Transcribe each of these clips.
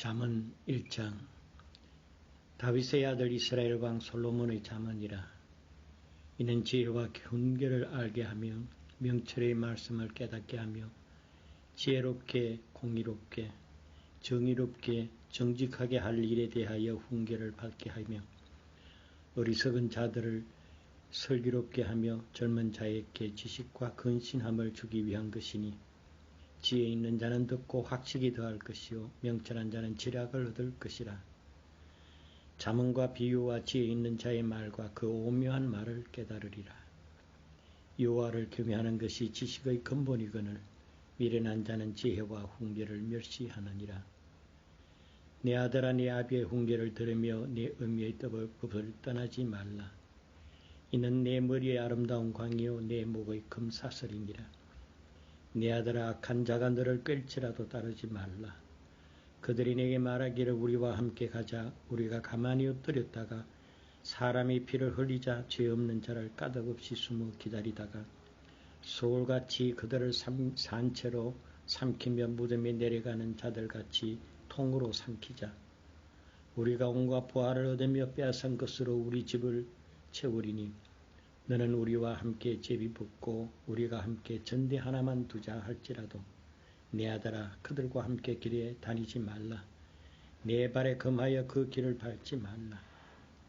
잠언 1장. 다윗의 아들 이스라엘 왕 솔로몬의 잠언이라. 이는 지혜와 훈계를 알게 하며 명철의 말씀을 깨닫게 하며 지혜롭게 공의롭게 정의롭게 정직하게 할 일에 대하여 훈계를 받게 하며 어리석은 자들을 슬기롭게 하며 젊은 자에게 지식과 근신함을 주기 위한 것이니, 지혜 있는 자는 듣고 학식이 더할 것이요 명철한 자는 지략을 얻을 것이라. 잠언과 비유와 지혜 있는 자의 말과 그 오묘한 말을 깨달으리라. 여호와를 경외하는 것이 지식의 근본이거늘 미련한 자는 지혜와 훈계를 멸시하느니라. 내 아들아, 내 아비의 훈계를 들으며 내 어미의 법을 떠나지 말라. 이는 내 머리의 아름다운 광이요 내 목의 금사슬이니라. 내 아들아, 악한 자가 너를 꿰일지라도 따르지 말라. 그들이 내게 말하기를 우리와 함께 가자. 우리가 가만히 엎드렸다가 사람이 피를 흘리자 죄 없는 자를 까닭없이 숨어 기다리다가 소울같이 그들을 산채로 삼키며 무덤에 내려가는 자들같이 통으로 삼키자. 우리가 온갖 보화를 얻으며 빼앗은 것으로 우리 집을 채우리니 너는 우리와 함께 제비 뽑고 우리가 함께 전대 하나만 두자 할지라도 내 아들아, 그들과 함께 길에 다니지 말라. 내 발에 금하여 그 길을 밟지 말라.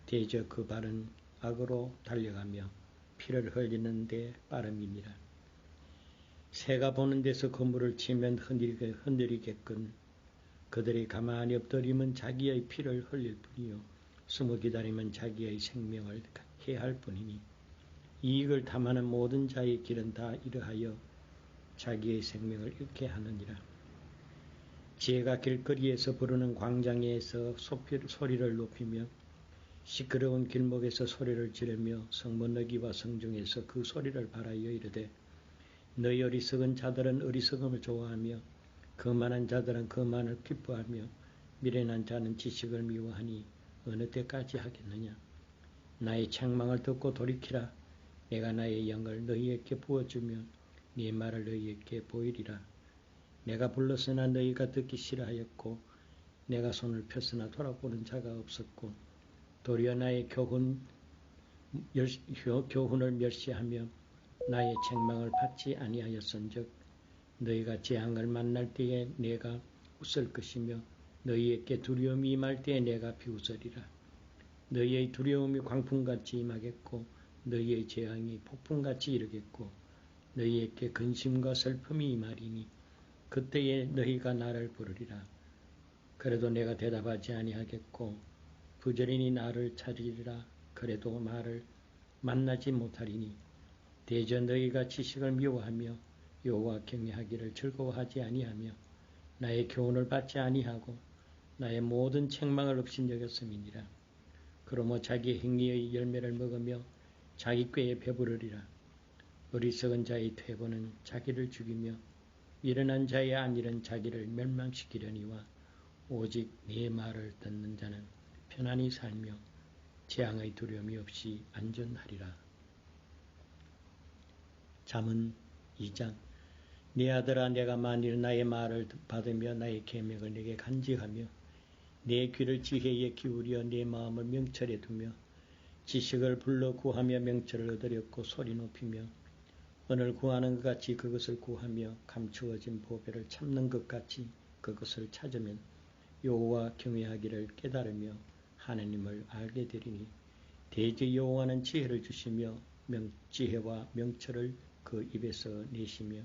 대저 그 발은 악으로 달려가며 피를 흘리는 데 빠름이니라. 새가 보는 데서 그물을 치면 흔들리겠건 그들이 가만히 엎드리면 자기의 피를 흘릴 뿐이요 숨어 기다리면 자기의 생명을 해할 뿐이니, 이익을 탐하는 모든 자의 길은 다 이러하여 자기의 생명을 잃게 하느니라. 지혜가 길거리에서 부르는 광장에서 소리를 높이며 시끄러운 길목에서 소리를 지르며 성문너기와 성중에서 그 소리를 발하여 이르되, 너희 어리석은 자들은 어리석음을 좋아하며 거만한 자들은 거만을 기뻐하며 미련한 자는 지식을 미워하니 어느 때까지 하겠느냐. 나의 책망을 듣고 돌이키라. 내가 나의 영을 너희에게 부어주며 네 말을 너희에게 보이리라. 내가 불렀으나 너희가 듣기 싫어하였고 내가 손을 폈으나 돌아보는 자가 없었고 도리어 나의 교훈을 멸시하며 나의 책망을 받지 아니하였은즉 너희가 재앙을 만날 때에 내가 웃을 것이며 너희에게 두려움이 임할 때에 내가 비웃으리라. 너희의 두려움이 광풍같이 임하겠고 너희의 재앙이 폭풍같이 이르겠고 너희에게 근심과 슬픔이 임하리니 그때에 너희가 나를 부르리라. 그래도 내가 대답하지 아니하겠고 부지런히 나를 찾으리라. 그래도 말을 만나지 못하리니 대저 너희가 지식을 미워하며 여호와 경외하기를 즐거워하지 아니하며 나의 교훈을 받지 아니하고 나의 모든 책망을 업신여겼음이니라. 그러므로 자기 행위의 열매를 먹으며 자기 꾀에 배부르리라. 어리석은 자의 퇴보는 자기를 죽이며 미련한 자의 안일은 자기를 멸망시키려니와 오직 네 말을 듣는 자는 편안히 살며 재앙의 두려움이 없이 안전하리라. 잠언 2장. 내 아들아, 내가 만일 나의 말을 받으며 나의 계명을 내게 간직하며 내 귀를 지혜에 기울여 내 마음을 명철에 두며 지식을 불러 구하며 명철을 얻으려고 소리 높이며 은을 구하는 것 같이 그것을 구하며 감추어진 보배를 참는 것 같이 그것을 찾으면 여호와 경외하기를 깨달으며 하나님을 알게 되리니 대저 여호와는 지혜를 주시며 지혜와 명철을 그 입에서 내시며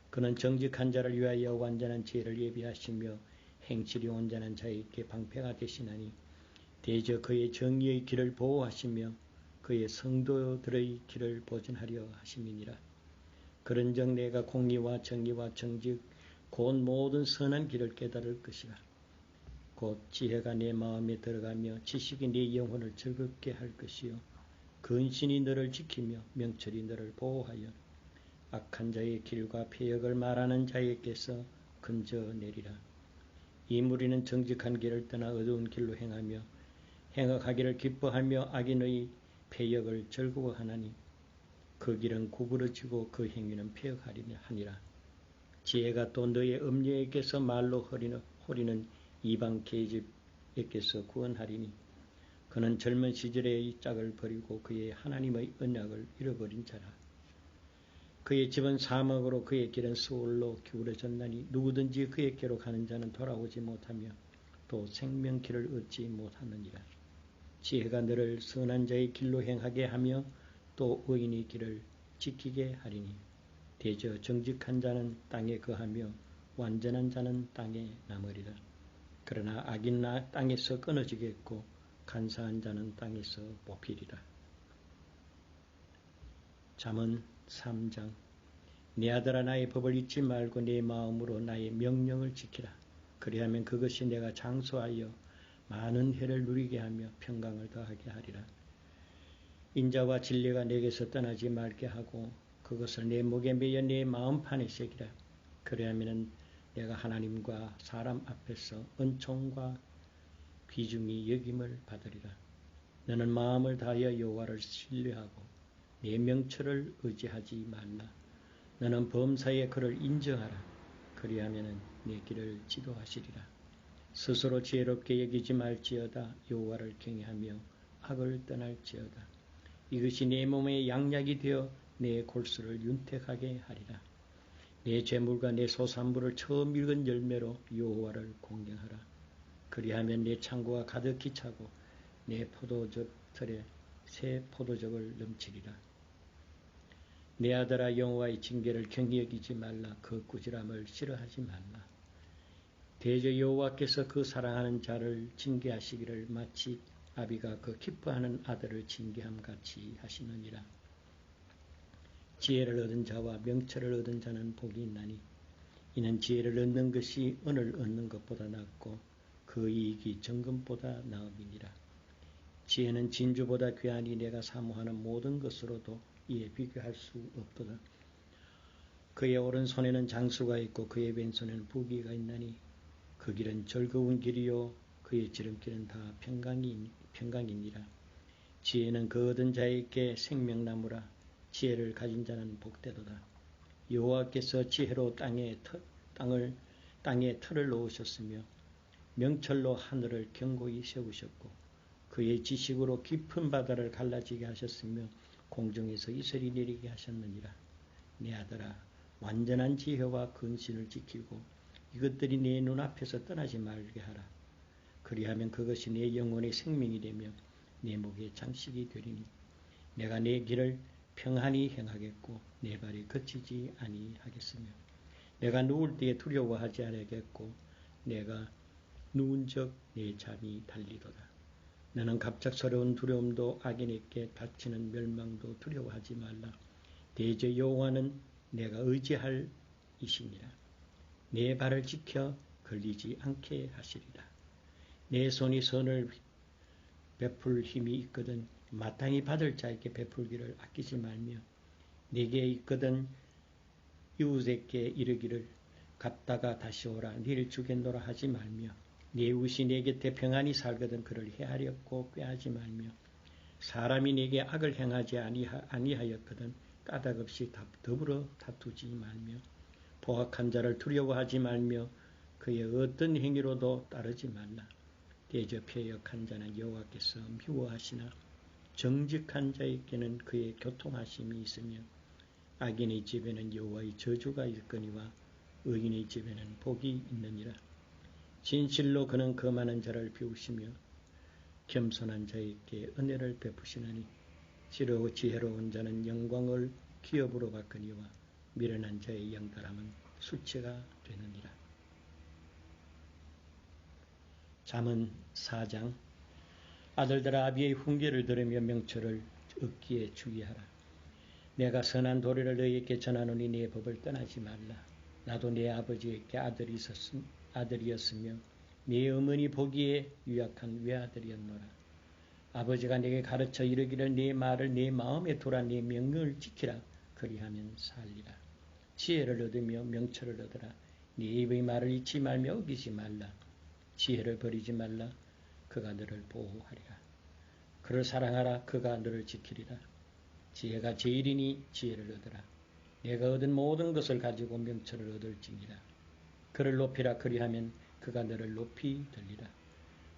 그는 정직한 자를 위하여 완전한 지혜를 예비하시며 행실이 온전한 자에게 방패가 되시나니 대저 그의 정의의 길을 보호하시며 그의 성도들의 길을 보전하려 하심이니라. 그런즉 내가 공의와 정의와 정직 곧 모든 선한 길을 깨달을 것이라. 곧 지혜가 내 마음에 들어가며 지식이 내 영혼을 즐겁게 할 것이요 근신이 너를 지키며 명철이 너를 보호하여 악한 자의 길과 패역을 말하는 자에게서 건져내리라. 이 무리는 정직한 길을 떠나 어두운 길로 행하며 행악하기를 기뻐하며 악인의 패역을 즐거워하나니 그 길은 구부러지고 그 행위는 패역하리니라. 지혜가 또 너의 음녀에게서 말로 호리는 이방 계집에게서 구원하리니 그는 젊은 시절의 짝을 버리고 그의 하나님의 언약을 잃어버린 자라. 그의 집은 사막으로 그의 길은 스올로 기울어졌나니 누구든지 그에게로 가는 자는 돌아오지 못하며 또 생명길을 얻지 못하느니라. 지혜가 너를 선한 자의 길로 행하게 하며 또 의인의 길을 지키게 하리니 대저 정직한 자는 땅에 거하며 완전한 자는 땅에 남으리라. 그러나 악인 땅에서 끊어지겠고 간사한 자는 땅에서 뽑히리라. 잠언 3장. 내 아들아, 나의 법을 잊지 말고 내 마음으로 나의 명령을 지키라. 그리하면 그것이 내가 장수하여 많은 해를 누리게 하며 평강을 더하게 하리라. 인자와 진리가 내게서 떠나지 말게 하고 그것을 내 목에 매여 내 마음판에 새기라. 그리하면 내가 하나님과 사람 앞에서 은총과 귀중히 여김을 받으리라. 너는 마음을 다하여 여호와를 신뢰하고 내 명철을 의지하지 말라. 너는 범사에 그를 인정하라. 그리하면 내 길을 지도하시리라. 스스로 지혜롭게 여기지 말지어다. 여호와를 경외하며 악을 떠날지어다. 이것이 내 몸의 양약이 되어 내 골수를 윤택하게 하리라. 내 재물과 내 소산물을 처음 익은 열매로 여호와를 공경하라. 그리하면 내 창고가 가득히 차고 내 포도즙 틀에 새 포도즙을 넘치리라. 내 아들아, 여호와의 징계를 경히 여기지 말라. 그 꾸지람을 싫어하지 말라. 대저 여호와께서 그 사랑하는 자를 징계하시기를 마치 아비가 그 기뻐하는 아들을 징계함 같이 하시느니라. 지혜를 얻은 자와 명철을 얻은 자는 복이 있나니 이는 지혜를 얻는 것이 은을 얻는 것보다 낫고 그 이익이 정금보다 나음이니라. 지혜는 진주보다 귀하니 내가 사모하는 모든 것으로도 이에 비교할 수 없도다. 그의 오른손에는 장수가 있고 그의 왼손에는 부귀가 있나니 그 길은 즐거운 길이요 그의 지름길은 다 평강이니라. 지혜는 그 얻은 자에게 생명나무라. 지혜를 가진 자는 복되도다. 여호와께서 지혜로 땅에 틀을 놓으셨으며 명철로 하늘을 견고히 세우셨고 그의 지식으로 깊은 바다를 갈라지게 하셨으며 공중에서 이슬이 내리게 하셨느니라. 내 아들아, 완전한 지혜와 근신을 지키고 이것들이 내 눈앞에서 떠나지 말게 하라. 그리하면 그것이 내 영혼의 생명이 되며 내 목의 장식이 되리니 내가 내 길을 평안히 행하겠고 내 발이 거치지 아니하겠으며 내가 누울 때에 두려워하지 않겠고 내가 누운 적 내 잠이 달리도다. 너는 갑작스러운 두려움도 악인에게 닥치는 멸망도 두려워하지 말라. 대저 여호와는 내가 의지할 이시니라. 내 발을 지켜 걸리지 않게 하시리라. 내 손이 선을 베풀 힘이 있거든 마땅히 받을 자에게 베풀기를 아끼지 말며 네게 있거든 이웃에게 이르기를 갔다가 다시 오라 니를 주겠노라 하지 말며 네 이웃이 내 곁에 평안히 살거든 그를 헤아렸고 꾀하지 말며 사람이 네게 악을 행하지 아니하였거든 까닭없이 더불어 다투지 말며 포악한 자를 두려워하지 말며 그의 어떤 행위로도 따르지 말라. 대저 패역한 자는 여호와께서 미워하시나 정직한 자에게는 그의 교통하심이 있으며 악인의 집에는 여호와의 저주가 있거니와 의인의 집에는 복이 있느니라. 진실로 그는 거만한 자를 비우시며 겸손한 자에게 은혜를 베푸시나니 지혜로운 자는 영광을 기업으로 바꾸니와 미련한 자의 영달함은 수치가 되느니라. 잠언 4장. 아들들아, 아비의 훈계를 들으며 명철을 얻기에 주의하라. 내가 선한 도리를 너희에게 전하노니 네 법을 떠나지 말라. 나도 내 아버지에게 아들이었으며 네 어머니 보기에 유약한 외아들이었노라. 아버지가 내게 가르쳐 이르기를 네 말을 내 마음에 두라. 네 명령을 지키라. 그리하면 살리라. 지혜를 얻으며 명철을 얻으라. 네 입의 말을 잊지 말며 어기지 말라. 지혜를 버리지 말라. 그가 너를 보호하리라. 그를 사랑하라. 그가 너를 지키리라. 지혜가 제일이니 지혜를 얻으라. 내가 얻은 모든 것을 가지고 명철을 얻을지니라. 그를 높이라. 그리하면 그가 너를 높이 들리라.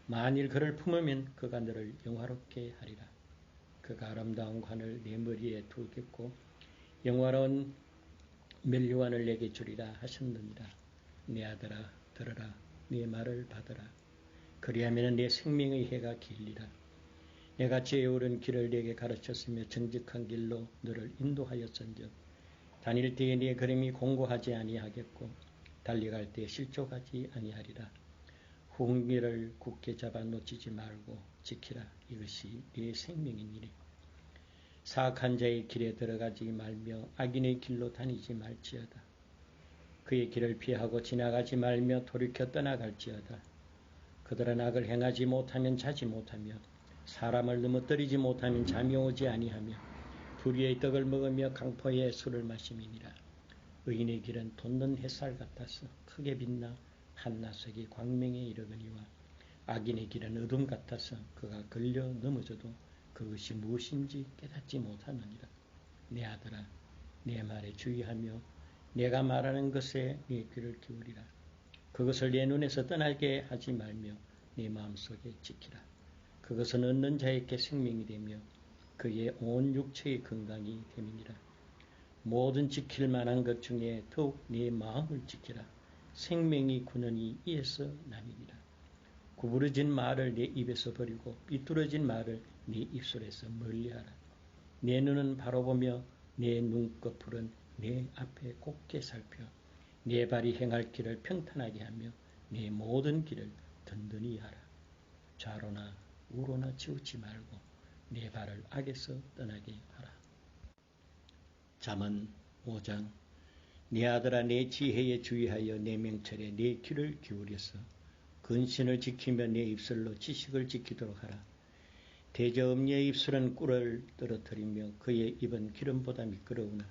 만일 그를 품으면 그가 너를 영화롭게 하리라. 그가 아름다운 관을 내 머리에 두겠고 영화로운 면류관을 내게 주리라 하셨느니라. 내 아들아 들으라. 내 말을 받으라. 그리하면 내 생명의 해가 길리라. 내가 지혜에 오른 길을 네게 가르쳤으며 정직한 길로 너를 인도하였은즉 다닐 때에 네 걸음이 공고하지 아니하겠고 달려갈 때에 실족하지 아니하리라. 훈계를 굳게 잡아 놓치지 말고 지키라. 이것이 네 생명이니라. 사악한 자의 길에 들어가지 말며 악인의 길로 다니지 말지어다. 그의 길을 피하고 지나가지 말며 돌이켜 떠나갈지어다. 그들은 악을 행하지 못하면 자지 못하며 사람을 넘어뜨리지 못하면 잠이 오지 아니하며 불의의 떡을 먹으며 강포의 술을 마심이니라. 의인의 길은 돋는 햇살 같아서 크게 빛나 한낮색이 광명에 이르거니와 악인의 길은 어둠 같아서 그가 걸려 넘어져도 그것이 무엇인지 깨닫지 못하느니라. 내 아들아 내 말에 주의하며 내가 말하는 것에 네 귀를 기울이라. 그것을 내 눈에서 떠나게 하지 말며 내 마음속에 지키라. 그것은 얻는 자에게 생명이 되며 그의 온 육체의 건강이 됨이니라. 모든 지킬 만한 것 중에 더욱 네 마음을 지키라. 생명이 군원이 이에서 남이니라. 구부러진 말을 내 입에서 버리고 삐뚤어진 말을 네 입술에서 멀리하라. 내 눈은 바로 보며 내 눈꺼풀은 내 앞에 곱게 살펴 내 발이 행할 길을 평탄하게 하며 내 모든 길을 든든히 하라. 좌로나 우로나 치우치 말고 내 발을 악에서 떠나게 하라. 잠언 5장. 내 아들아 내 지혜에 주의하여 내 명철에 내 귀를 기울여서 근신을 지키며 내 입술로 지식을 지키도록 하라. 대저음녀의 입술은 꿀을 떨어뜨리며 그의 입은 기름보다 미끄러우나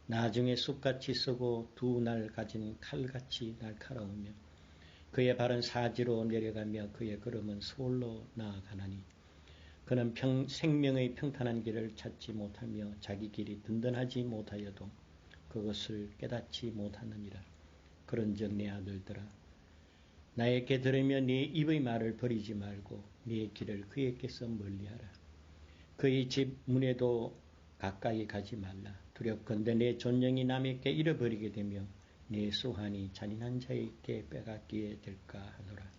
나중에 쑥같이 쓰고 두 날 가진 칼같이 날카로우며 그의 발은 사지로 내려가며 그의 걸음은 서울로 나아가나니 그는 생명의 평탄한 길을 찾지 못하며 자기 길이 든든하지 못하여도 그것을 깨닫지 못하느니라. 그런즉 내 아들들아 나에게 들으며 네 입의 말을 버리지 말고 네 길을 그에게서 멀리하라. 그의 집 문에도 가까이 가지 말라. 두렵건대 내 존영이 남에게 잃어버리게 되며 내 수한이 잔인한 자에게 빼앗기게 될까 하노라.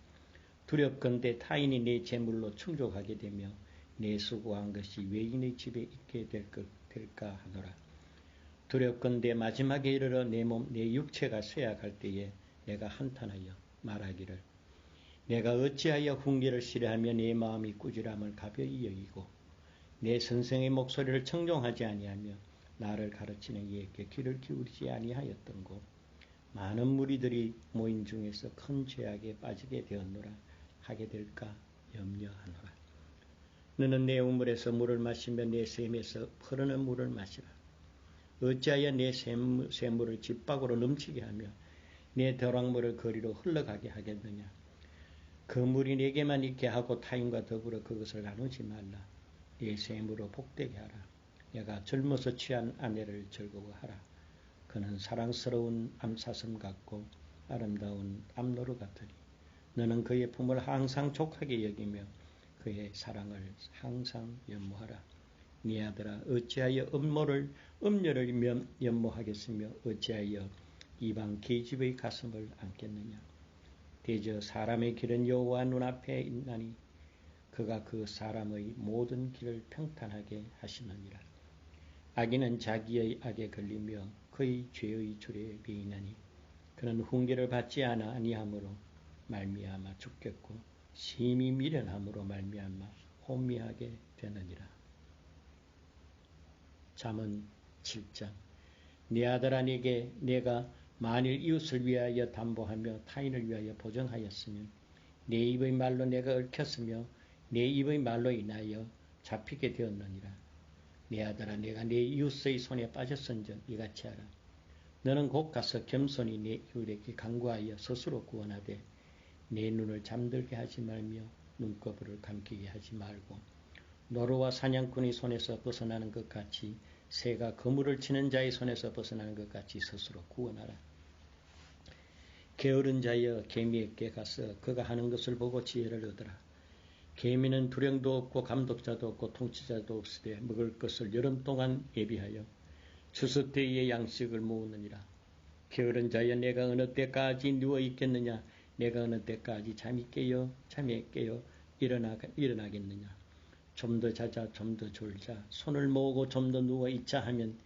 두렵건대 타인이 내 재물로 충족하게 되며 내 수고한 것이 외인의 집에 있게 될까 하노라. 두렵건대 마지막에 이르러 내 몸, 내 육체가 쇠약할 때에 내가 한탄하여 말하기를 내가 어찌하여 훈계를 싫어하며 내 마음이 꾸지람을 가벼이 여기고 내 선생의 목소리를 청종하지 아니하며 나를 가르치는 이에게 귀를 기울이지 아니하였던고. 많은 무리들이 모인 중에서 큰 죄악에 빠지게 되었노라 하게 될까 염려하노라. 너는 내 우물에서 물을 마시며 내 샘에서 흐르는 물을 마시라. 어찌하여 내 샘물을 집 밖으로 넘치게 하며 내 벼락물을 거리로 흘러가게 하겠느냐. 그 물이 내게만 있게 하고 타인과 더불어 그것을 나누지 말라. 내 샘으로 복되게 하라. 내가 젊어서 취한 아내를 즐거워하라. 그는 사랑스러운 암사슴 같고 아름다운 암노루 같으니 너는 그의 품을 항상 족하게 여기며 그의 사랑을 항상 연모하라. 네 아들아 어찌하여 음녀를 연모하겠으며 어찌하여 이방 계집의 가슴을 안겠느냐. 대저 사람의 길은 여호와 눈앞에 있나니 그가 그 사람의 모든 길을 평탄하게 하시느니라. 악인은 자기의 악에 걸리며 그의 죄의 줄에 매이나니 그는 훈계를 받지 아니함으로 말미암아 죽겠고 심히 미련함으로 말미암아 혼미하게 되느니라. 잠언 7장. 네 아들아 네게 내가 만일 이웃을 위하여 담보하며 타인을 위하여 보증하였으면 내 입의 말로 내가 얽혔으며 내 입의 말로 인하여 잡히게 되었느니라. 내 아들아 내가 내 이웃의 손에 빠졌은즉 이같이 하라. 너는 곧 가서 겸손히 내 이웃에게 간구하여 스스로 구원하되 내 눈을 잠들게 하지 말며 눈꺼풀을 감기게 하지 말고 노루와 사냥꾼의 손에서 벗어나는 것 같이 새가 그물을 치는 자의 손에서 벗어나는 것 같이 스스로 구원하라. 게으른 자여 개미에게 가서 그가 하는 것을 보고 지혜를 얻으라. 개미는 두령도 없고 감독자도 없고 통치자도 없으되 먹을 것을 여름 동안 예비하여 추수 때에 양식을 모으느니라. 게으른 자여 내가 어느 때까지 누워 있겠느냐? 내가 어느 때까지 잠에 깨어 일어나겠느냐? 좀 더 자자 좀 더 졸자 손을 모으고 좀 더 누워 있자 하면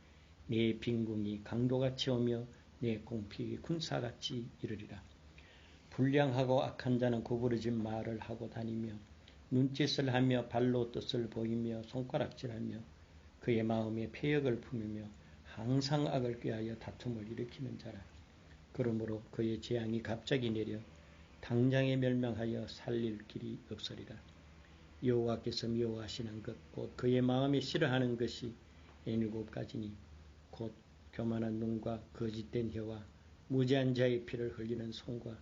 내 빈궁이 강도같이 오며 내 공핍이 군사같이 이르리라. 불량하고 악한 자는 구부러진 말을 하고 다니며 눈짓을 하며 발로 뜻을 보이며 손가락질하며 그의 마음에 패역을 품으며 항상 악을 꾀하여 다툼을 일으키는 자라. 그러므로 그의 재앙이 갑자기 내려 당장에 멸망하여 살릴 길이 없으리라. 여호와께서 미워하시는 것 곧 그의 마음에 싫어하는 것이 7가지니 곧 교만한 눈과 거짓된 혀와 무지한 자의 피를 흘리는 손과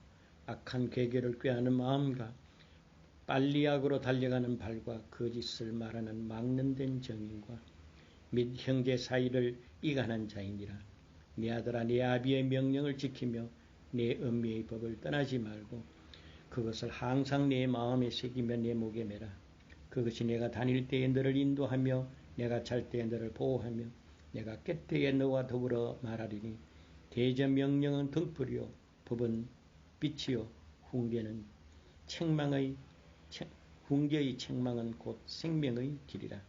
악한 괴계를 꾀하는 마음과 빨리 악으로 달려가는 발과 거짓을 말하는 망령된 정인과 및 형제 사이를 이간한 자이니라. 내 아들아 내 아비의 명령을 지키며 내 엄미의 법을 떠나지 말고 그것을 항상 내 마음에 새기며 내 목에 매라. 그것이 내가 다닐 때에 너를 인도하며 내가 잘 때에 너를 보호하며 내가 깰 때에 너와 더불어 말하리니 대저 명령은 등불이요 법은 빛이요 훈계의 책망은 곧 생명의 길이라.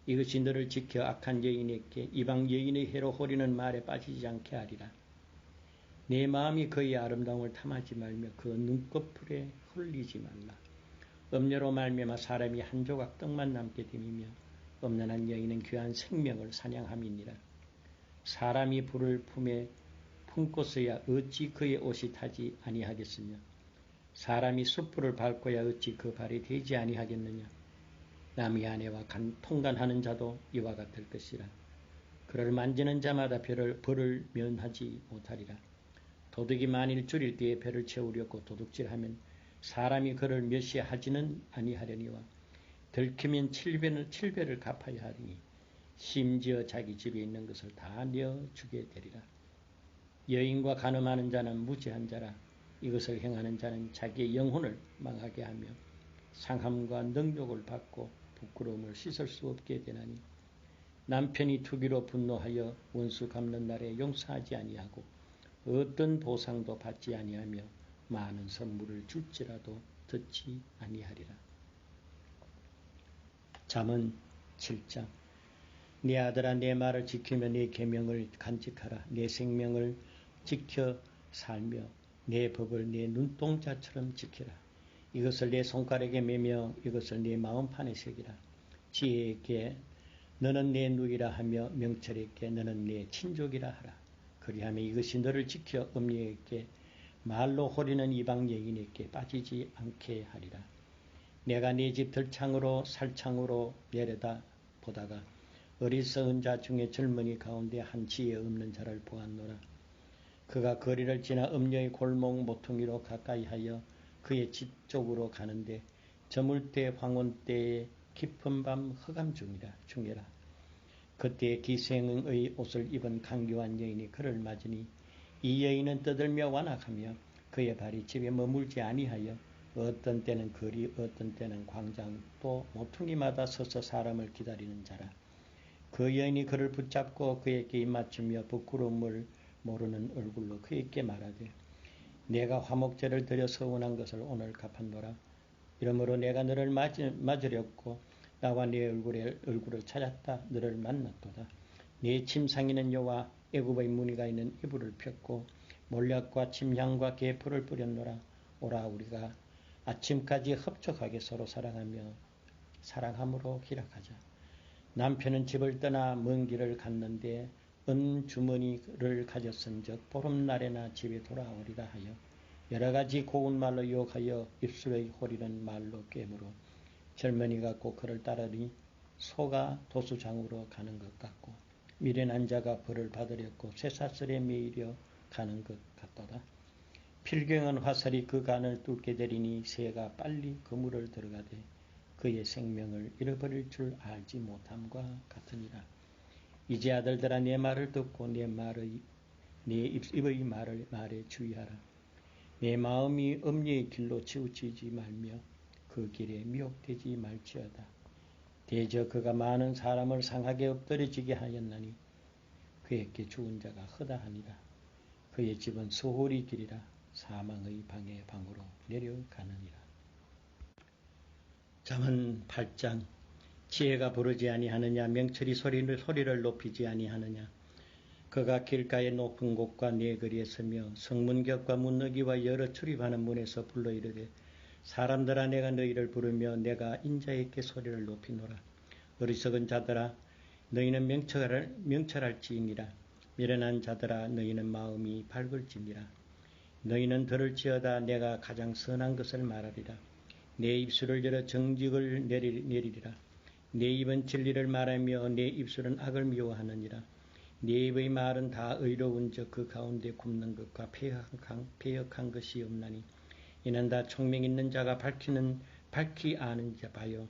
이것이 너를 지켜 악한 여인에게 이방 여인의 해로 호리는 말에 빠지지 않게 하리라. 내 마음이 그의 아름다움을 탐하지 말며 그 눈꺼풀에 흘리지 말라. 음녀로 말미암아 사람이 한 조각 떡만 남게 됨이며 음란한 여인은 귀한 생명을 사냥함이니라. 사람이 불을 품에 품고서야 어찌 그의 옷이 타지 아니하겠으며 사람이 숯불을 밟고야 어찌 그 발이 되지 아니하겠느냐. 남의 아내와 통간하는 자도 이와 같을 것이라. 그를 만지는 자마다 벌을 면하지 못하리라. 도둑이 만일 줄일 때에 배를 채우려고 도둑질하면 사람이 그를 멸시하지는 아니하려니와 들키면 7배를 갚아야 하리니 심지어 자기 집에 있는 것을 다 내어주게 되리라. 여인과 간음하는 자는 무지한 자라. 이것을 행하는 자는 자기의 영혼을 망하게 하며 상함과 능욕을 받고 부끄러움을 씻을 수 없게 되나니 남편이 투기로 분노하여 원수 갚는 날에 용서하지 아니하고 어떤 보상도 받지 아니하며 많은 선물을 줄지라도 듣지 아니하리라. 잠언 7장. 내 아들아 내 말을 지키며 내 계명을 간직하라. 내 생명을 지켜 살며 내 법을 내 눈동자처럼 지키라. 이것을 내 손가락에 매며 이것을 내 마음판에 새기라. 지혜에게 너는 내 누이라 하며 명철에게 너는 내 친족이라 하라. 그리하며 이것이 너를 지켜 음녀에게 말로 호리는 이방 여인에게 빠지지 않게 하리라. 내가 네 집 들창으로 살창으로 내려다 보다가 어리석은 자 중에 젊은이 가운데 한 지혜 없는 자를 보았노라. 그가 거리를 지나 음녀의 골목 모퉁이로 가까이하여 그의 집 쪽으로 가는데 저물 때 황혼 때에 깊은 밤 흑암 중이라. 그때 기생의 옷을 입은 강교한 여인이 그를 맞으니 이 여인은 떠들며 완악하며 그의 발이 집에 머물지 아니하여 어떤 때는 거리 어떤 때는 광장 또 모퉁이마다 서서 사람을 기다리는 자라. 그 여인이 그를 붙잡고 그에게 입맞추며 부끄러움을 모르는 얼굴로 그에게 말하되 내가 화목제를 드려 서운한 것을 오늘 갚았노라. 이러므로 내가 너를 맞으려고 나와 네 얼굴을 찾았다. 너를 만났도다. 네 침상에는 여와 애굽의 무늬가 있는 이불을 폈고 몰약과 침향과 계포를 뿌렸노라. 오라 우리가 아침까지 흡족하게 서로 사랑함으로 희락하자. 남편은 집을 떠나 먼 길을 갔는데 은 주머니를 가졌은즉 보름날에나 집에 돌아오리라 하여 여러 가지 고운 말로 유혹하여 입술의 호리는 말로 꿰물어 젊은이가 꼭 그를 따르니 소가 도수장으로 가는 것 같고 미련한 자가 벌을 받으려고 쇠사슬에 매이려 가는 것 같도다. 필경은 화살이 그 간을 뚫게 되리니 새가 빨리 그물을 들어가되 그의 생명을 잃어버릴 줄 알지 못함과 같으니라. 이제 아들들아 내 말을 듣고 내 입의 말에 주의하라. 내 마음이 음녀의 길로 치우치지 말며 그 길에 미혹되지 말지어다. 대저 그가 많은 사람을 상하게 엎드려지게 하였나니 그에게 죽은 자가 허다하니라. 그의 집은 소홀히 길이라 사망의 방의 방으로 내려가느니라. 잠언 8장. 지혜가 부르지 아니하느냐, 명철이 소리를 높이지 아니하느냐. 그가 길가의 높은 곳과 네 거리에 서며 성문격과 문너기와 여러 출입하는 문에서 불러 이르되, 사람들아 내가 너희를 부르며 내가 인자에게 소리를 높이노라. 어리석은 자들아 너희는 명철할지니라. 미련한 자들아 너희는 마음이 밝을지니라. 너희는 들을지어다 내가 가장 선한 것을 말하리라. 내 입술을 열어 정직을 내리리라. 내 입은 진리를 말하며 내 입술은 악을 미워하느니라. 내 입의 말은 다 의로운즉 그 가운데 굽는 것과 패역한 것이 없나니 이는 다 총명 있는 자가 밝히 아는 자 바요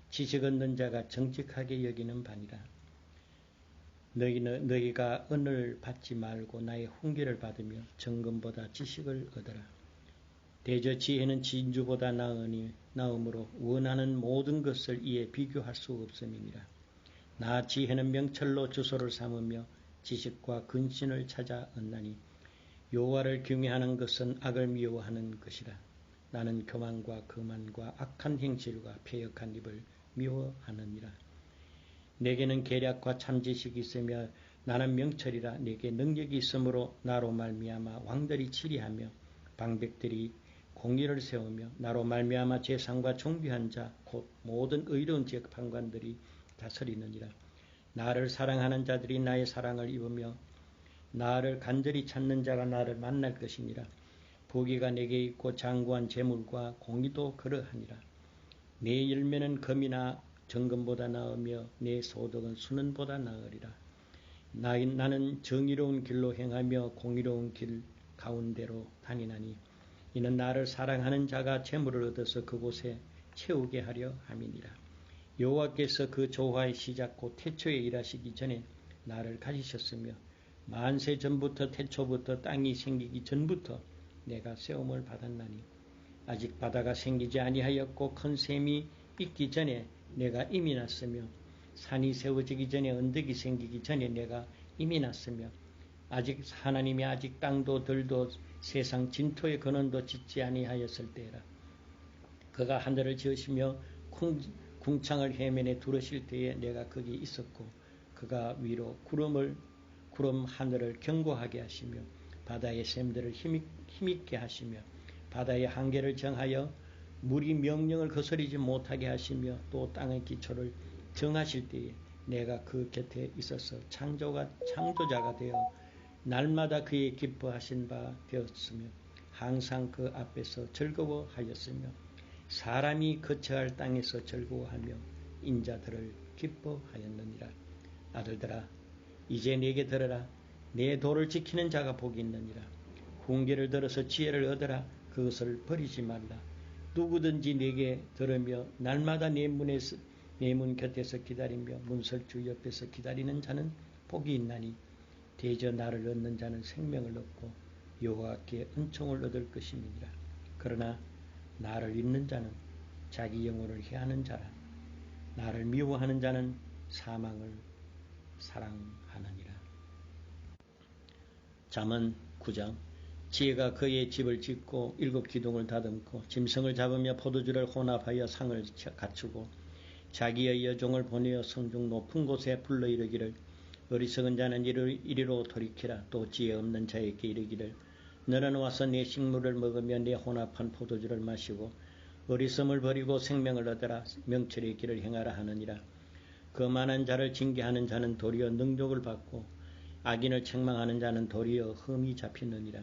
지식 얻는 자가 정직하게 여기는 바니라. 너희가 은을 받지 말고 나의 훈계를 받으며 정금보다 지식을 얻어라. 대저 지혜는 진주보다 나으므로 원하는 모든 것을 이에 비교할 수 없음이니라. 나 지혜는 명철로 주소를 삼으며 지식과 근신을 찾아 얻나니 여호와를 경외하는 것은 악을 미워하는 것이라. 나는 교만과 거만과 악한 행실과 패역한 입을 미워하느니라. 내게는 계략과 참지식이 있으며 나는 명철이라. 내게 능력이 있으므로 나로 말미암아 왕들이 치리하며 방백들이 공의를 세우며 나로 말미암아 재상과 존귀한 자 곧 모든 의로운 재판관들이 다스리느니라. 나를 사랑하는 자들이 나의 사랑을 입으며 나를 간절히 찾는 자가 나를 만날 것이니라. 부귀가 내게 있고 장구한 재물과 공의도 그러하니라. 내 열매는 금이나 정금보다 나으며 내 소득은 수는보다 나으리라. 나는 정의로운 길로 행하며 공의로운 길 가운데로 다니나니 이는 나를 사랑하는 자가 재물을 얻어서 그곳에 채우게 하려 함이니라. 여호와께서 그 조화의 시작 곧 태초에 일하시기 전에 나를 가지셨으며 만세 전부터 태초부터 땅이 생기기 전부터 내가 세움을 받았나니 아직 바다가 생기지 아니하였고 큰 샘이 있기 전에 내가 이미 났으며 산이 세워지기 전에 언덕이 생기기 전에 내가 이미 났으며 하나님이 아직 땅도 들도 세상 진토의 근원도 짓지 아니하였을 때라. 그가 하늘을 지으시며 궁창을 해면에 두르실 때에 내가 거기 있었고 그가 위로 구름 하늘을 견고하게 하시며 바다의 샘들을 힘있게 하시며 바다의 한계를 정하여 물이 명령을 거스리지 못하게 하시며 또 땅의 기초를 정하실 때에 내가 그 곁에 있어서 창조자가 되어 날마다 그의 기뻐하신 바 되었으며 항상 그 앞에서 즐거워하였으며 사람이 거처할 땅에서 즐거워하며 인자들을 기뻐하였느니라. 아들들아 이제 내게 들으라. 내 도를 지키는 자가 복이 있느니라. 훈계를 들어서 지혜를 얻으라. 그것을 버리지 말라. 누구든지 내게 들으며 날마다 내 문 곁에서 기다리며 문설주 옆에서 기다리는 자는 복이 있나니 대저 나를 얻는 자는 생명을 얻고 여호와께 은총을 얻을 것임이니라. 그러나 나를 잊는 자는 자기 영혼을 해하는 자라. 나를 미워하는 자는 사망을 사랑하느니라. 잠언 9장. 지혜가 그의 집을 짓고 7 기둥을 다듬고 짐승을 잡으며 포도주를 혼합하여 상을 갖추고 자기의 여종을 보내어 성중 높은 곳에 불러 이르기를 어리석은 자는 이리로 돌이키라. 또 지혜 없는 자에게 이르기를 너는 와서 내 식물을 먹으며 내 혼합한 포도주를 마시고 어리석음을 버리고 생명을 얻으라. 명철의 길을 행하라 하느니라. 거만한 자를 징계하는 자는 도리어 능욕을 받고 악인을 책망하는 자는 도리어 흠이 잡히느니라.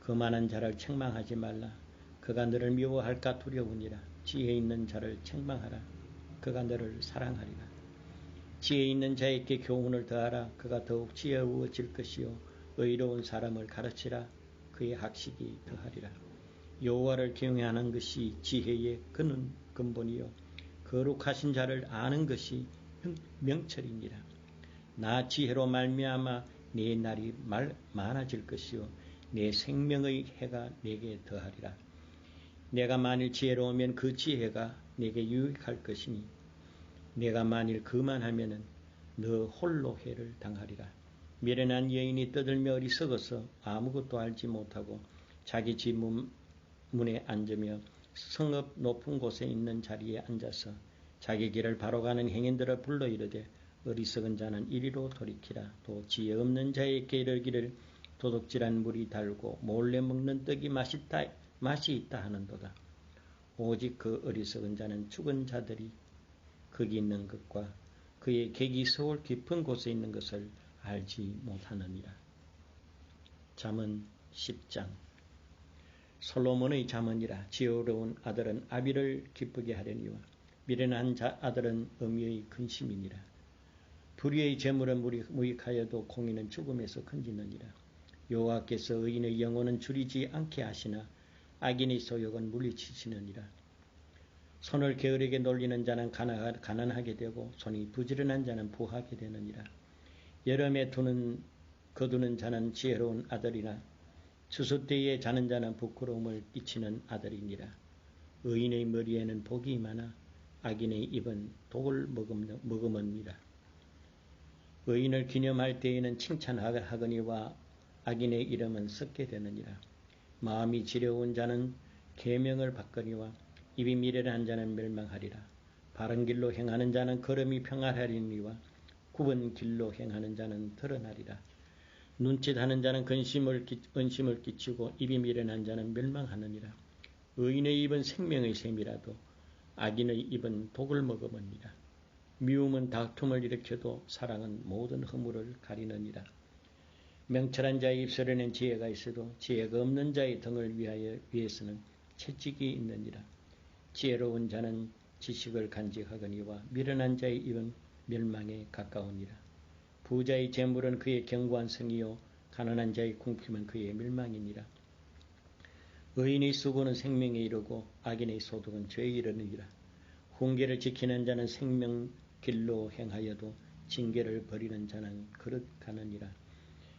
거만한 자를 책망하지 말라. 그가 너를 미워할까 두려우니라. 지혜 있는 자를 책망하라. 그가 너를 사랑하리라. 지혜 있는 자에게 교훈을 더하라. 그가 더욱 지혜로워질 것이요 의로운 사람을 가르치라. 그의 학식이 더하리라. 여호와를 경외하는 것이 지혜의 근본이요 거룩하신 자를 아는 것이 명철이니라. 나 지혜로 말미암아 네 날이 많아질 것이요 내 생명의 해가 내게 더하리라. 내가 만일 지혜로우면 그 지혜가 내게 유익할 것이니 내가 만일 그만하면은 너 홀로 해를 당하리라. 미련한 여인이 떠들며 어리석어서 아무것도 알지 못하고 자기 집 문에 앉으며 성읍 높은 곳에 있는 자리에 앉아서 자기 길을 바로 가는 행인들을 불러 이르되 어리석은 자는 이리로 돌이키라. 또 지혜 없는 자에게 이르기를 도둑질한 물이 달고 몰래 먹는 떡이 맛이 있다 하는도다. 오직 그 어리석은 자는 죽은 자들이 거기 있는 것과 그의 객이 서울 깊은 곳에 있는 것을 알지 못하느니라. 잠언 10장. 솔로몬의 잠언이라. 지혜로운 아들은 아비를 기쁘게 하려니와 미련한 아들은 어미의 근심이니라. 불의의 재물은 무익하여도 공의는 죽음에서 건지느니라. 여호와께서 의인의 영혼은 줄이지 않게 하시나 악인의 소욕은 물리치시느니라. 손을 게으르게 놀리는 자는 가난하게 되고 손이 부지런한 자는 부하게 되느니라. 여름에 거두는 자는 지혜로운 아들이나 추수 때에 자는 자는 부끄러움을 끼치는 아들이니라. 의인의 머리에는 복이 많아 악인의 입은 독을 머금으니라. 의인을 기념할 때에는 칭찬하거니와 악인의 이름은 썩게 되느니라. 마음이 지려운 자는 계명을 받거니와 입이 미련한 자는 멸망하리라. 바른 길로 행하는 자는 걸음이 평안하리니와 굽은 길로 행하는 자는 드러나리라. 눈짓하는 자는 은심을 끼치고 입이 미련한 자는 멸망하느니라. 의인의 입은 생명의 샘이라도 악인의 입은 독을 머금으니라. 미움은 다툼을 일으켜도 사랑은 모든 허물을 가리느니라. 명철한 자의 입술에는 지혜가 있어도 지혜가 없는 자의 등을 위해서는 채찍이 있느니라. 지혜로운 자는 지식을 간직하거니와 미련한 자의 입은 멸망에 가까우니라. 부자의 재물은 그의 견고한 성이요 가난한 자의 궁핍은 그의 멸망이니라. 의인의 수고는 생명에 이르고 악인의 소득은 죄에 이르느니라. 훈계를 지키는 자는 생명 길로 행하여도 징계를 버리는 자는 그릇 가느니라.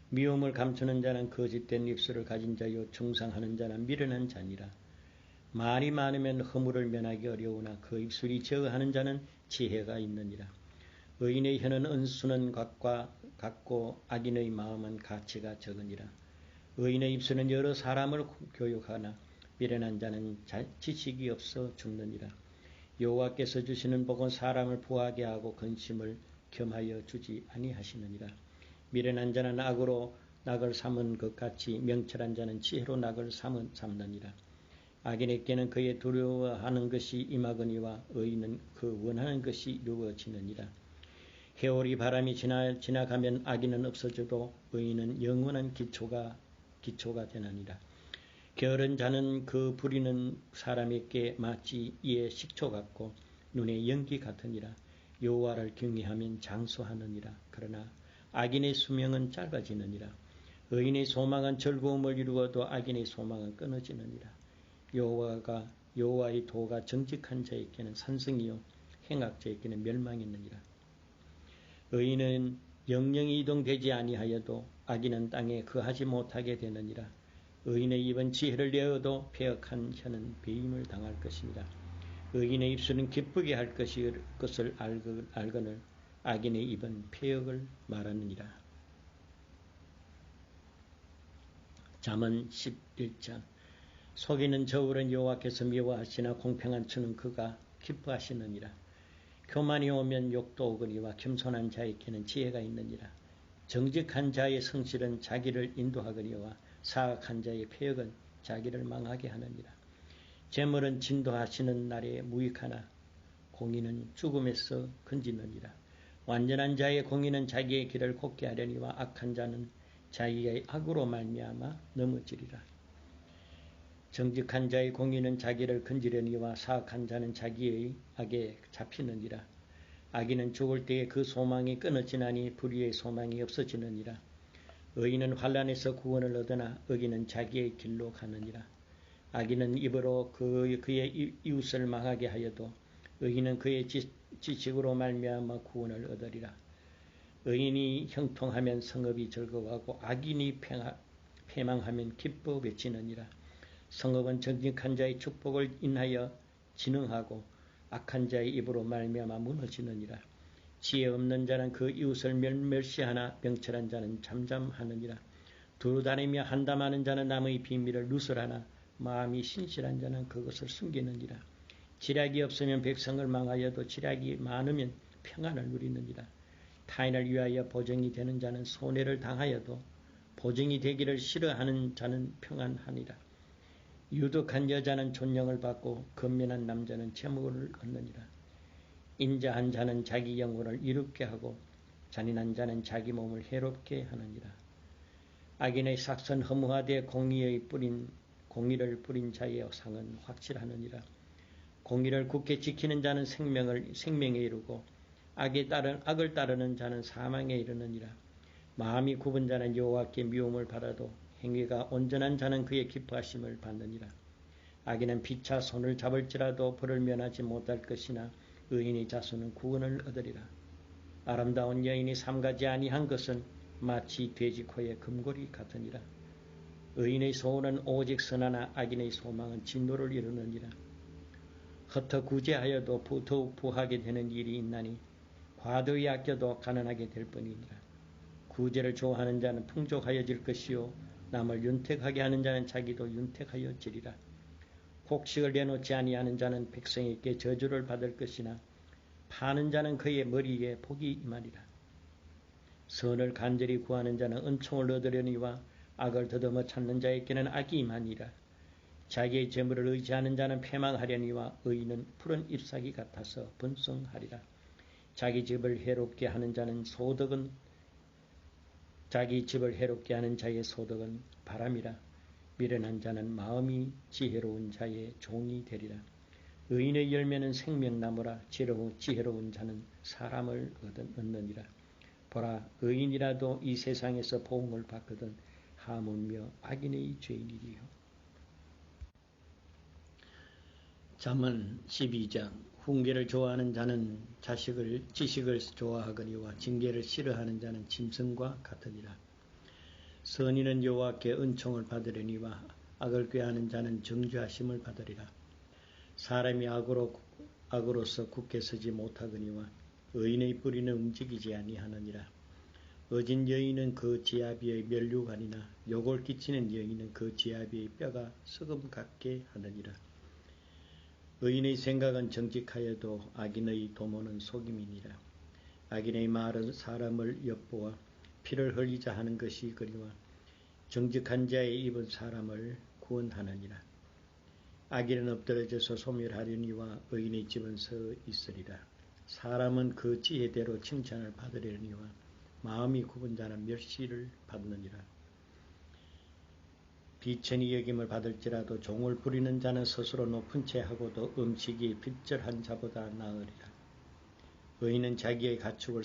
미움을 감추는 자는 거짓된 입술을 가진 자요 중상하는 자는 미련한 자니라. 말이 많으면 허물을 면하기 어려우나 그 입술이 제어하는 자는 지혜가 있느니라. 의인의 혀는 은수는 같고 악인의 마음은 가치가 적으니라. 의인의 입술은 여러 사람을 교육하나 미련한 자는 지식이 없어 죽느니라. 여호와께서 주시는 복은 사람을 부하게 하고 근심을 겸하여 주지 아니하시느니라. 미련한 자는 악으로 낙을 삼은 것 같이 명철한 자는 지혜로 낙을 삼느니라. 악인에게는 그의 두려워하는 것이 임하거니와 의인은 그 원하는 것이 이루어지느니라. 해오리 바람이 지나가면 악인은 없어져도 의인은 영원한 기초가 되느니라. 게으른 자는 그 부리는 사람에게 마치 이에 식초 같고 눈에 연기 같으니라. 여호와를 경외하면 장수하느니라. 그러나 악인의 수명은 짧아지느니라. 의인의 소망은 즐거움을 이루어도 악인의 소망은 끊어지느니라. 여호와의 도가 정직한 자에게는 산성이요 행악자에게는 멸망이느니라. 의인은 영영이 이동되지 아니하여도 악인은 땅에 거하지 못하게 되느니라. 의인의 입은 지혜를 내어도 패역한 혀는 배임을 당할 것이니라. 의인의 입술은 기쁘게 할 것을 알거늘 악인의 입은 패역을 말하느니라. 잠언 11장. 속이는 저울은 여호와께서 미워하시나 공평한 추는 그가 기뻐하시느니라. 교만이 오면 욕도 오거니와 겸손한 자에게는 지혜가 있느니라. 정직한 자의 성실은 자기를 인도하거니와 사악한 자의 패역은 자기를 망하게 하느니라. 재물은 진도하시는 날에 무익하나 공의는 죽음에서 건지느니라. 완전한 자의 공의는 자기의 길을 곱게 하려니와 악한 자는 자기의 악으로 말미암아 넘어지리라. 정직한 자의 공의는 자기를 건지려니와 사악한 자는 자기의 악에 잡히느니라. 악인은 죽을 때에 그 소망이 끊어지나니 불의의 소망이 없어지느니라. 의인은 환난에서 구원을 얻으나 악인은 자기의 길로 가느니라. 악인은 입으로 그의 이웃을 망하게 하여도 의인은 그의 지식으로 말미암아 구원을 얻으리라. 의인이 형통하면 성읍이 즐거워하고 악인이 패망하면 기뻐 외치느니라. 성읍은 정직한 자의 축복을 인하여 진흥하고 악한 자의 입으로 말미암아 무너지느니라. 지혜 없는 자는 그 이웃을 멸시하나 명철한 자는 잠잠하느니라. 두루 다니며 한담하는 자는 남의 비밀을 누설하나 마음이 신실한 자는 그것을 숨기느니라. 지략이 없으면 백성을 망하여도 지략이 많으면 평안을 누리느니라. 타인을 위하여 보증이 되는 자는 손해를 당하여도 보증이 되기를 싫어하는 자는 평안하니라. 유독한 여자는 존령을 받고 건면한 남자는 재물을 얻느니라. 인자한 자는 자기 영혼을 이롭게 하고 잔인한 자는 자기 몸을 해롭게 하느니라. 악인의 삭선 허무하되 공의를 뿌린 자의 상은 확실하느니라. 공의를 굳게 지키는 자는 생명에 이르고 악을 따르는 자는 사망에 이르느니라. 마음이 굽은 자는 여호와께 미움을 받아도 행위가 온전한 자는 그의 기뻐하심을 받느니라. 악인은 피차 손을 잡을지라도 벌을 면하지 못할 것이나 의인의 자손은 구원을 얻으리라. 아름다운 여인이 삼가지 아니한 것은 마치 돼지 코의 금고리 같으니라. 의인의 소원은 오직 선하나 악인의 소망은 진노를 이루느니라. 흩어 구제하여도 더욱 부하게 되는 일이 있나니 과도히 아껴도 가난하게 될 뿐이니라. 구제를 좋아하는 자는 풍족하여질 것이요 남을 윤택하게 하는 자는 자기도 윤택하여지리라. 곡식을 내놓지 아니하는 자는 백성에게 저주를 받을 것이나 파는 자는 그의 머리에 복이 임하리라. 선을 간절히 구하는 자는 은총을 얻으려니와 악을 더듬어 찾는 자에게는 악이 임하니라. 자기의 재물을 의지하는 자는 패망하려니와 의인은 푸른 잎사귀 같아서 번성하리라. 자기 집을 해롭게 하는 자의 소득은 바람이라. 미련한 자는 마음이 지혜로운 자의 종이 되리라. 의인의 열매는 생명나무라. 지혜로운 자는 사람을 얻느니라. 보라, 의인이라도 이 세상에서 보응을 받거든 하물며 악인의 죄인이리요. 잠언 12장. 훈계를 좋아하는 자는 지식을 좋아하거니와 징계를 싫어하는 자는 짐승과 같으니라. 선인은 여호와께 은총을 받으려니와 악을 꾀하는 자는 정죄하심을 받으리라. 사람이 악으로서 굳게 서지 못하거니와 의인의 뿌리는 움직이지 아니하느니라. 어진 여인은 그 지아비의 면류관이나 욕을 끼치는 여인은 그 지아비의 뼈가 썩음 같게 하느니라. 의인의 생각은 정직하여도 악인의 도모는 속임이니라. 악인의 말은 사람을 엿보아 피를 흘리자 하는 것이거니와 정직한 자의 입은 사람을 구원하느니라. 악인은 엎드러져서 소멸하려니와 의인의 집은 서 있으리라. 사람은 그 지혜대로 칭찬을 받으려니와 마음이 굽은 자는 멸시를 받느니라. 비천히 여김을 받을지라도 종을 부리는 자는 스스로 높은 채 하고도 음식이 빗절한 자보다 나으리라. 의인은 자기의 가축의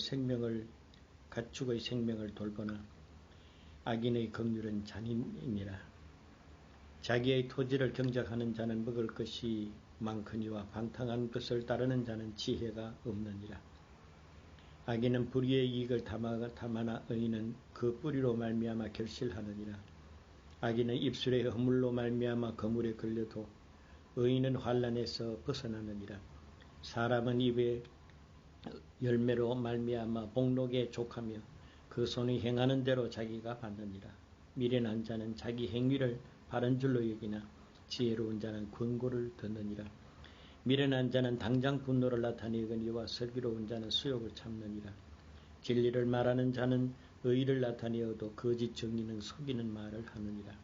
생명을 돌보나 악인의 긍휼은 잔인이니라. 자기의 토지를 경작하는 자는 먹을 것이 많거니와 방탕한 것을 따르는 자는 지혜가 없느니라. 악인은 불의의 이익을 탐하나 의인은 그 뿌리로 말미암아 결실하느니라. 악인은 입술의 허물로 말미암아 거물에 걸려도 의인은 환난에서 벗어나느니라. 사람은 입의 열매로 말미암아 복록에 족하며 그 손이 행하는 대로 자기가 받느니라. 미련한 자는 자기 행위를 바른 줄로 여기나 지혜로운 자는 권고를 듣느니라. 미련한 자는 당장 분노를 나타내거니와 슬기로운 자는 수욕을 참느니라. 진리를 말하는 자는 의의를 나타내어도 거짓 정의는 속이는 말을 하느니라.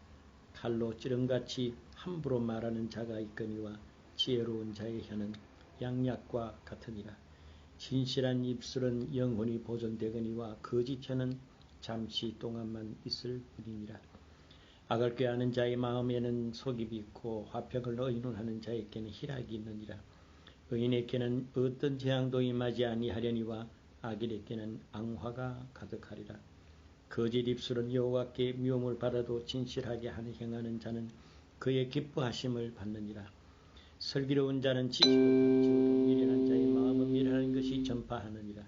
칼로 찌름같이 함부로 말하는 자가 있거니와 지혜로운 자의 혀는 양약과 같으니라. 진실한 입술은 영혼이 보존되거니와 거짓 혀는 잠시 동안만 있을 뿐이니라. 악을 꾀하는 자의 마음에는 속임이 있고 화평을 의논하는 자에게는 희락이 있느니라. 의인에게는 어떤 재앙도 임하지 아니하려니와 악인에게는 앙화가 가득하리라. 거짓 입술은 여호와께 미움을 받아도 진실하게 행하는 자는 그의 기뻐하심을 받느니라. 슬기로운 자는 지식을 가르치고도 미련한 자의 마음은 미련한 것이 전파하느니라.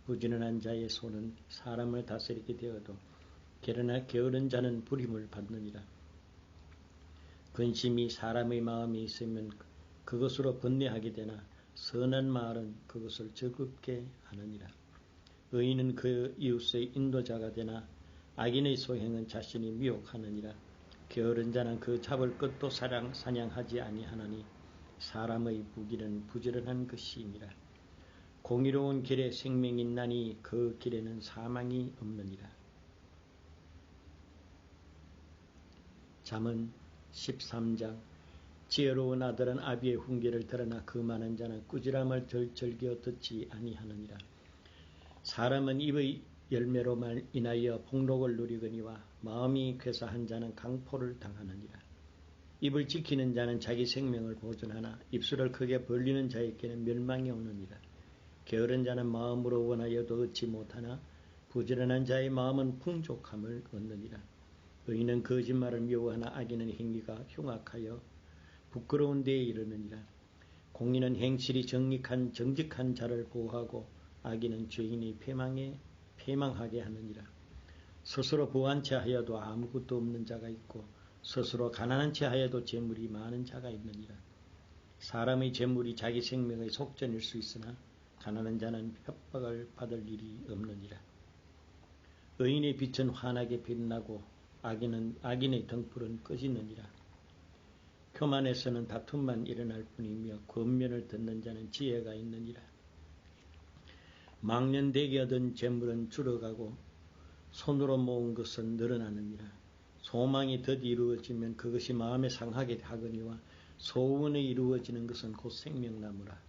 부지런한 자의 손은 사람을 다스리게 되어도 게으나 게으른 자는 부림을 받느니라. 근심이 사람의 마음에 있으면 그것으로 번뇌하게 되나 선한 말은 그것을 즐겁게 하느니라. 의인은 그 이웃의 인도자가 되나 악인의 소행은 자신이 미혹하느니라. 게으른 자는 그 잡을 것도 사냥하지 아니하나니 사람의 무기는 부지런한 것이니라. 공의로운 길에 생명이 있나니 그 길에는 사망이 없느니라. 잠언 13장. 지혜로운 아들은 아비의 훈계를 들으나 그 많은 자는 꾸지람을 즐겨 듣지 아니하느니라. 사람은 입의 열매로 인하여 복록을 누리거니와 마음이 괴사한 자는 강포를 당하느니라. 입을 지키는 자는 자기 생명을 보존하나 입술을 크게 벌리는 자에게는 멸망이 오느니라. 게으른 자는 마음으로 원하여도 얻지 못하나 부지런한 자의 마음은 풍족함을 얻느니라. 의인은 거짓말을 미워하나 악인은 행위가 흉악하여 부끄러운 데에 이르느니라. 공의는 행실이 정직한 자를 보호하고 악인은 죄인의 패망하게 하느니라. 스스로 부한 채 하여도 아무것도 없는 자가 있고 스스로 가난한 채 하여도 재물이 많은 자가 있느니라. 사람의 재물이 자기 생명의 속전일 수 있으나 가난한 자는 협박을 받을 일이 없느니라. 의인의 빛은 환하게 빛나고 악인의 등불은 꺼지느니라. 교만에서는 다툼만 일어날 뿐이며 권면을 듣는 자는 지혜가 있느니라. 망년되게 얻은 재물은 줄어가고 손으로 모은 것은 늘어나느니라. 소망이 덧 이루어지면 그것이 마음에 상하게 하거니와 소원이 이루어지는 것은 곧 생명나무라.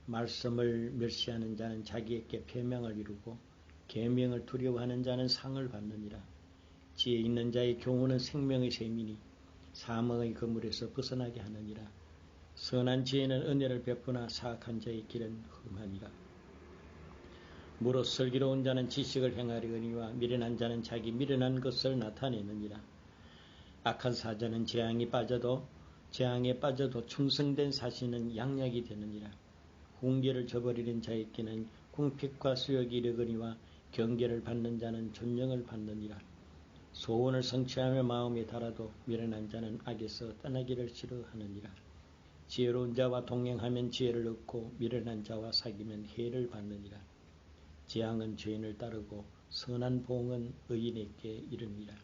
말씀을 멸시하는 자는 자기에게 패명을 이루고 계명을 두려워하는 자는 상을 받느니라. 지혜 있는 자의 교훈은 생명의 셈이니 사망의 그물에서 벗어나게 하느니라. 선한 지혜는 은혜를 베푸나 사악한 자의 길은 험하니라. 무릇 슬기로운 자는 지식을 행하려거니와 미련한 자는 자기 미련한 것을 나타내느니라. 악한 사자는 재앙에 빠져도 충성된 사신은 양약이 되느니라. 훈계를 저버리는 자에게는 궁핍과 수욕이 이르거니와 경계를 받는 자는 존령을 받느니라. 소원을 성취하며 마음에 달아도 미련한 자는 악에서 떠나기를 싫어하느니라. 지혜로운 자와 동행하면 지혜를 얻고 미련한 자와 사귀면 해를 받느니라. 재앙은 죄인을 따르고 선한 보응은 의인에게 이르니라.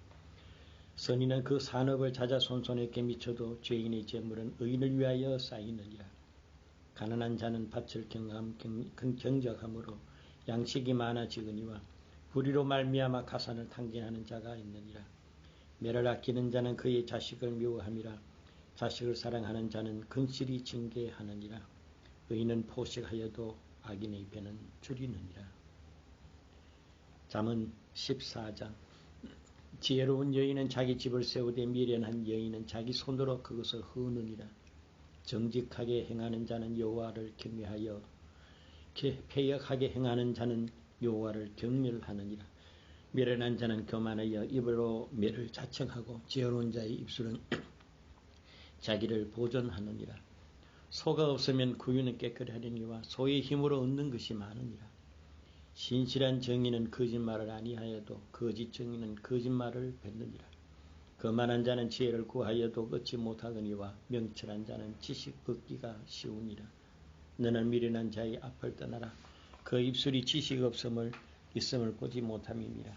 선인은 그 산업을 찾아 손손에게 미쳐도 죄인의 재물은 의인을 위하여 쌓이느니라. 가난한 자는 밭을 경작함으로 양식이 많아지거니와 불의로 말미암아 가산을 탕진하는 자가 있느니라. 매를 아끼는 자는 그의 자식을 미워함이라. 자식을 사랑하는 자는 근실히 징계하느니라. 의인은 포식하여도 악인의 배는 줄이느니라. 잠언 14장. 지혜로운 여인은 자기 집을 세우되 미련한 여인은 자기 손으로 그것을 허느니라. 정직하게 행하는 자는 여호와를 경외하여 패역하게 행하는 자는 여호와를 경멸하느니라. 미련한 자는 교만하여 입으로 매를 자청하고 지혜로운 자의 입술은 자기를 보존하느니라. 소가 없으면 구유는 깨끗하려니와 소의 힘으로 얻는 것이 많으니라. 신실한 정의는 거짓말을 아니하여도 거짓 정의는 거짓말을 뱉느니라. 거만한 자는 지혜를 구하여도 얻지 못하거니와 명철한 자는 지식 얻기가 쉬우니라. 너는 미련한 자의 앞을 떠나라. 그 입술이 지식 있음을 보지 못함이니라.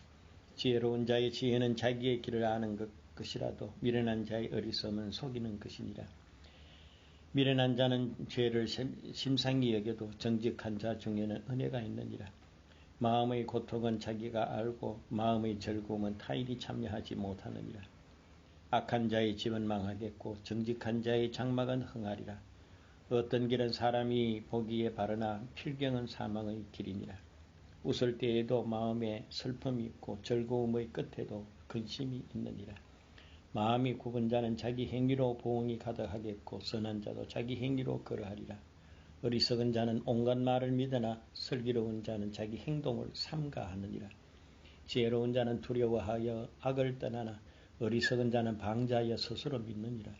지혜로운 자의 지혜는 자기의 길을 아는 것이라도 미련한 자의 어리석음은 속이는 것이니라. 미련한 자는 죄를 심상히 여겨도 정직한 자 중에는 은혜가 있느니라. 마음의 고통은 자기가 알고 마음의 즐거움은 타인이 참여하지 못하느니라. 악한 자의 집은 망하겠고 정직한 자의 장막은 흥하리라. 어떤 길은 사람이 보기에 바르나 필경은 사망의 길이니라. 웃을 때에도 마음에 슬픔이 있고 즐거움의 끝에도 근심이 있느니라. 마음이 굽은 자는 자기 행위로 보응이 가득하겠고 선한 자도 자기 행위로 그러하리라. 어리석은 자는 온갖 말을 믿으나 슬기로운 자는 자기 행동을 삼가하느니라. 지혜로운 자는 두려워하여 악을 떠나나 어리석은 자는 방자하여 스스로 믿느니라.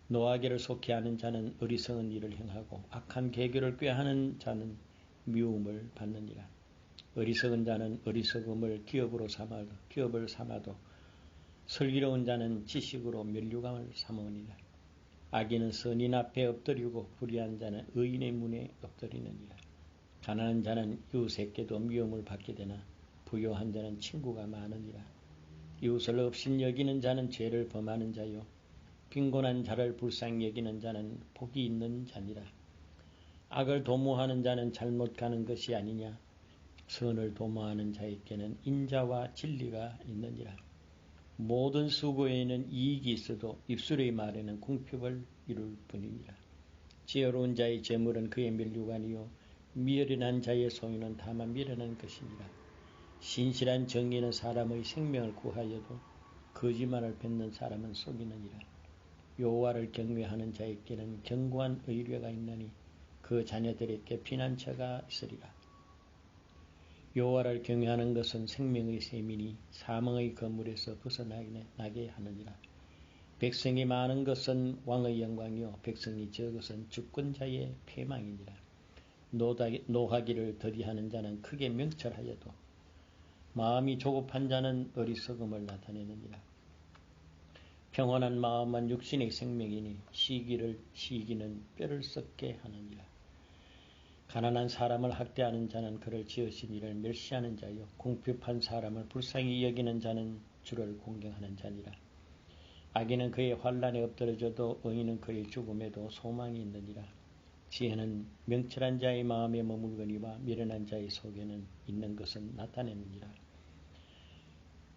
노하기를 속히하는 자는 어리석은 일을 행하고 악한 계교를 꾀하는 자는 미움을 받느니라. 어리석은 자는 어리석음을 기업을 삼아도 슬기로운 자는 지식으로 면류관을 삼으니라. 악인은 선인 앞에 엎드리고 불의한 자는 의인의 문에 엎드리느니라. 가난한 자는 이웃에게도 미움을 받게 되나 부유한 자는 친구가 많으니라. 이웃을 없인 여기는 자는 죄를 범하는 자요 빈곤한 자를 불쌍히 여기는 자는 복이 있는 자니라. 악을 도모하는 자는 잘못 가는 것이 아니냐. 선을 도모하는 자에게는 인자와 진리가 있느니라. 모든 수고에는 이익이 있어도 입술의 말에는 궁핍을 이룰 뿐이니라. 지혜로운 자의 재물은 그의 면류관이요 미련한 자의 소유는 다만 미련한 것이니라. 신실한 정의는 사람의 생명을 구하여도 거짓말을 뱉는 사람은 속이느니라. 여호와를 경외하는 자에게는 견고한 의뢰가 있나니 그 자녀들에게 피난처가 있으리라. 여호와를 경외하는 것은 생명의 셈이니 사망의 거물에서 벗어나게 하느니라. 백성이 많은 것은 왕의 영광이요 백성이 적것은 주권자의 패망이니라. 노하기를 더디하는 자는 크게 명철하여도 마음이 조급한 자는 어리석음을 나타내느니라. 평온한 마음은 육신의 생명이니 시기는 뼈를 썩게 하느니라. 가난한 사람을 학대하는 자는 그를 지으신 이를 멸시하는 자요 궁핍한 사람을 불쌍히 여기는 자는 주를 공경하는 자니라. 악인은 그의 환난에 엎드러져도 의인은 그의 죽음에도 소망이 있느니라. 지혜는 명철한 자의 마음에 머물거니와 미련한 자의 속에는 있는 것은 나타내느니라.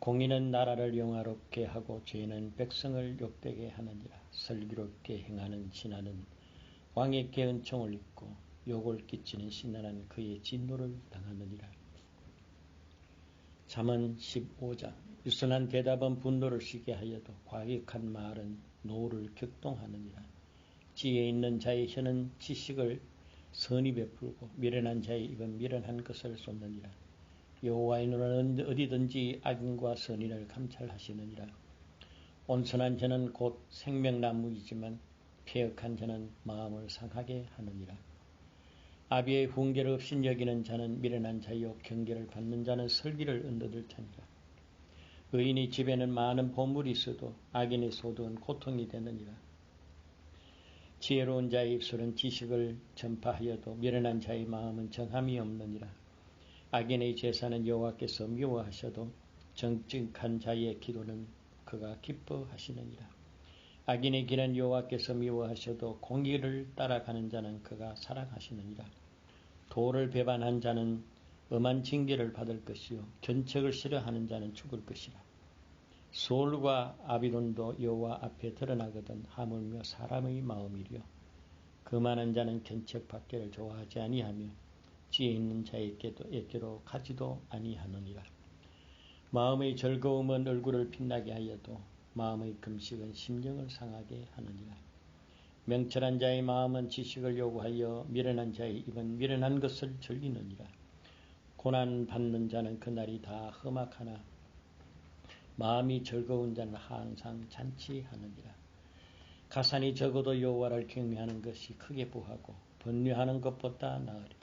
공의는 나라를 영화롭게 하고 죄는 백성을 욕되게 하느니라. 슬기롭게 행하는 신하는 왕에게 은총을 입고 욕을 끼치는 신하는 그의 진노를 당하느니라. 잠언 15장. 유순한 대답은 분노를 쉬게 하여도 과격한 말은 노를 격동하느니라. 지혜 있는 자의 혀는 지식을 선히 베풀고 미련한 자의 입은 미련한 것을 쏟느니라. 여호와의 눈은 어디든지 악인과 선인을 감찰하시느니라. 온선한 자는 곧 생명나무이지만 패역한 자는 마음을 상하게 하느니라. 아비의 훈계를 없인 여기는 자는 미련한 자요 경계를 받는 자는 설기를 얻을 자니라. 의인의 집에는 많은 보물이 있어도 악인의 소득은 고통이 되느니라. 지혜로운 자의 입술은 지식을 전파하여도 미련한 자의 마음은 정함이 없느니라. 악인의 제사는 여호와께서 미워하셔도 정직한 자의 기도는 그가 기뻐하시느니라. 악인의 길은 여호와께서 미워하셔도 공의를 따라가는 자는 그가 사랑하시느니라. 도를 배반한 자는 엄한 징계를 받을 것이요 견책을 싫어하는 자는 죽을 것이라. 소울과 아비론도 여호와 앞에 드러나거든 하물며 사람의 마음이리요. 거만한 자는 견책 받기를 좋아하지 아니하며 지혜 있는 자에게로 가지도 아니하느니라. 마음의 즐거움은 얼굴을 빛나게 하여도 마음의 금식은 심령을 상하게 하느니라. 명철한 자의 마음은 지식을 요구하여 미련한 자의 입은 미련한 것을 즐기느니라. 고난 받는 자는 그날이 다 험악하나 마음이 즐거운 자는 항상 잔치하느니라. 가산이 적어도 여호와를 경외하는 것이 크게 부하고 번뇌하는 것보다 나으리라.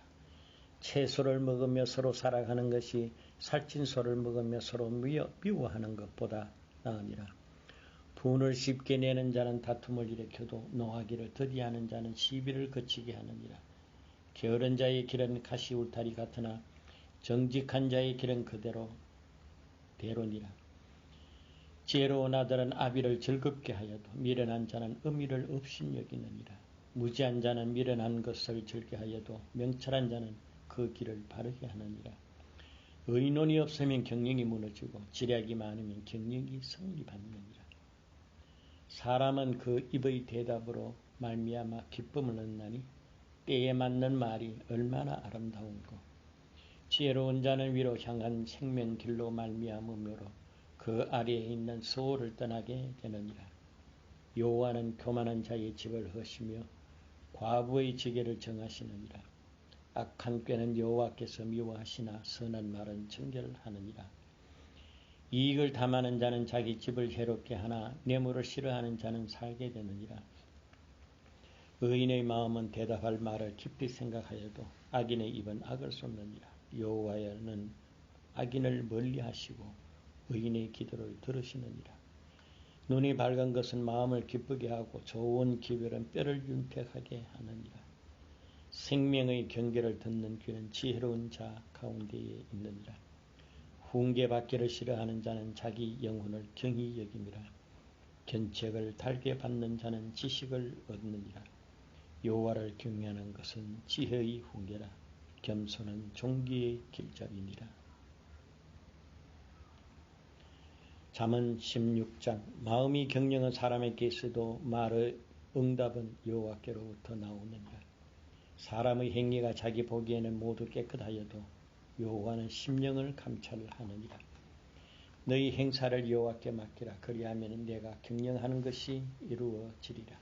채소를 먹으며 서로 살아가는 것이 살찐 소를 먹으며 서로 미워하는 것보다 나으니라. 분을 쉽게 내는 자는 다툼을 일으켜도 노하기를 더디하는 자는 시비를 그치게 하느니라. 게으른 자의 길은 가시 울타리 같으나 정직한 자의 길은 대로니라. 지혜로운 아들은 아비를 즐겁게 하여도 미련한 자는 의미를 업신여기느니라. 무지한 자는 미련한 것을 즐겨하여도 명철한 자는 그 길을 바르게 하느니라. 의논이 없으면 경영이 무너지고 지략이 많으면 경영이 성립하느니라. 사람은 그 입의 대답으로 말미암아 기쁨을 얻나니 때에 맞는 말이 얼마나 아름다운고. 지혜로운 자는 위로 향한 생명길로 말미암으므로 그 아래에 있는 소홀을 떠나게 되느니라. 여호와는 교만한 자의 집을 허시며 과부의 지계를 정하시느니라. 악한 꾀는 여호와께서 미워하시나 선한 말은 정결하느니라. 이익을 탐하는 자는 자기 집을 해롭게 하나 뇌물을 싫어하는 자는 살게 되느니라. 의인의 마음은 대답할 말을 깊이 생각하여도 악인의 입은 악을 쏟느니라. 여호와는 악인을 멀리하시고 의인의 기도를 들으시느니라. 눈이 밝은 것은 마음을 기쁘게 하고 좋은 기별은 뼈를 윤택하게 하느니라. 생명의 경계를 듣는 귀는 지혜로운 자 가운데에 있느니라. 훈계받기를 싫어하는 자는 자기 영혼을 경히 여김이라. 견책을 달게 받는 자는 지식을 얻느니라. 여호와를 경외하는 것은 지혜의 훈계라. 겸손은 종기의 길잡이니라. 잠언 16장. 마음이 경영한 사람에게 있어도 말의 응답은 여호와께로부터 나오느니라. 사람의 행위가 자기 보기에는 모두 깨끗하여도 여호와는 심령을 감찰하느니라. 너희 행사를 여호와께 맡기라. 그리하면 내가 경영하는 것이 이루어지리라.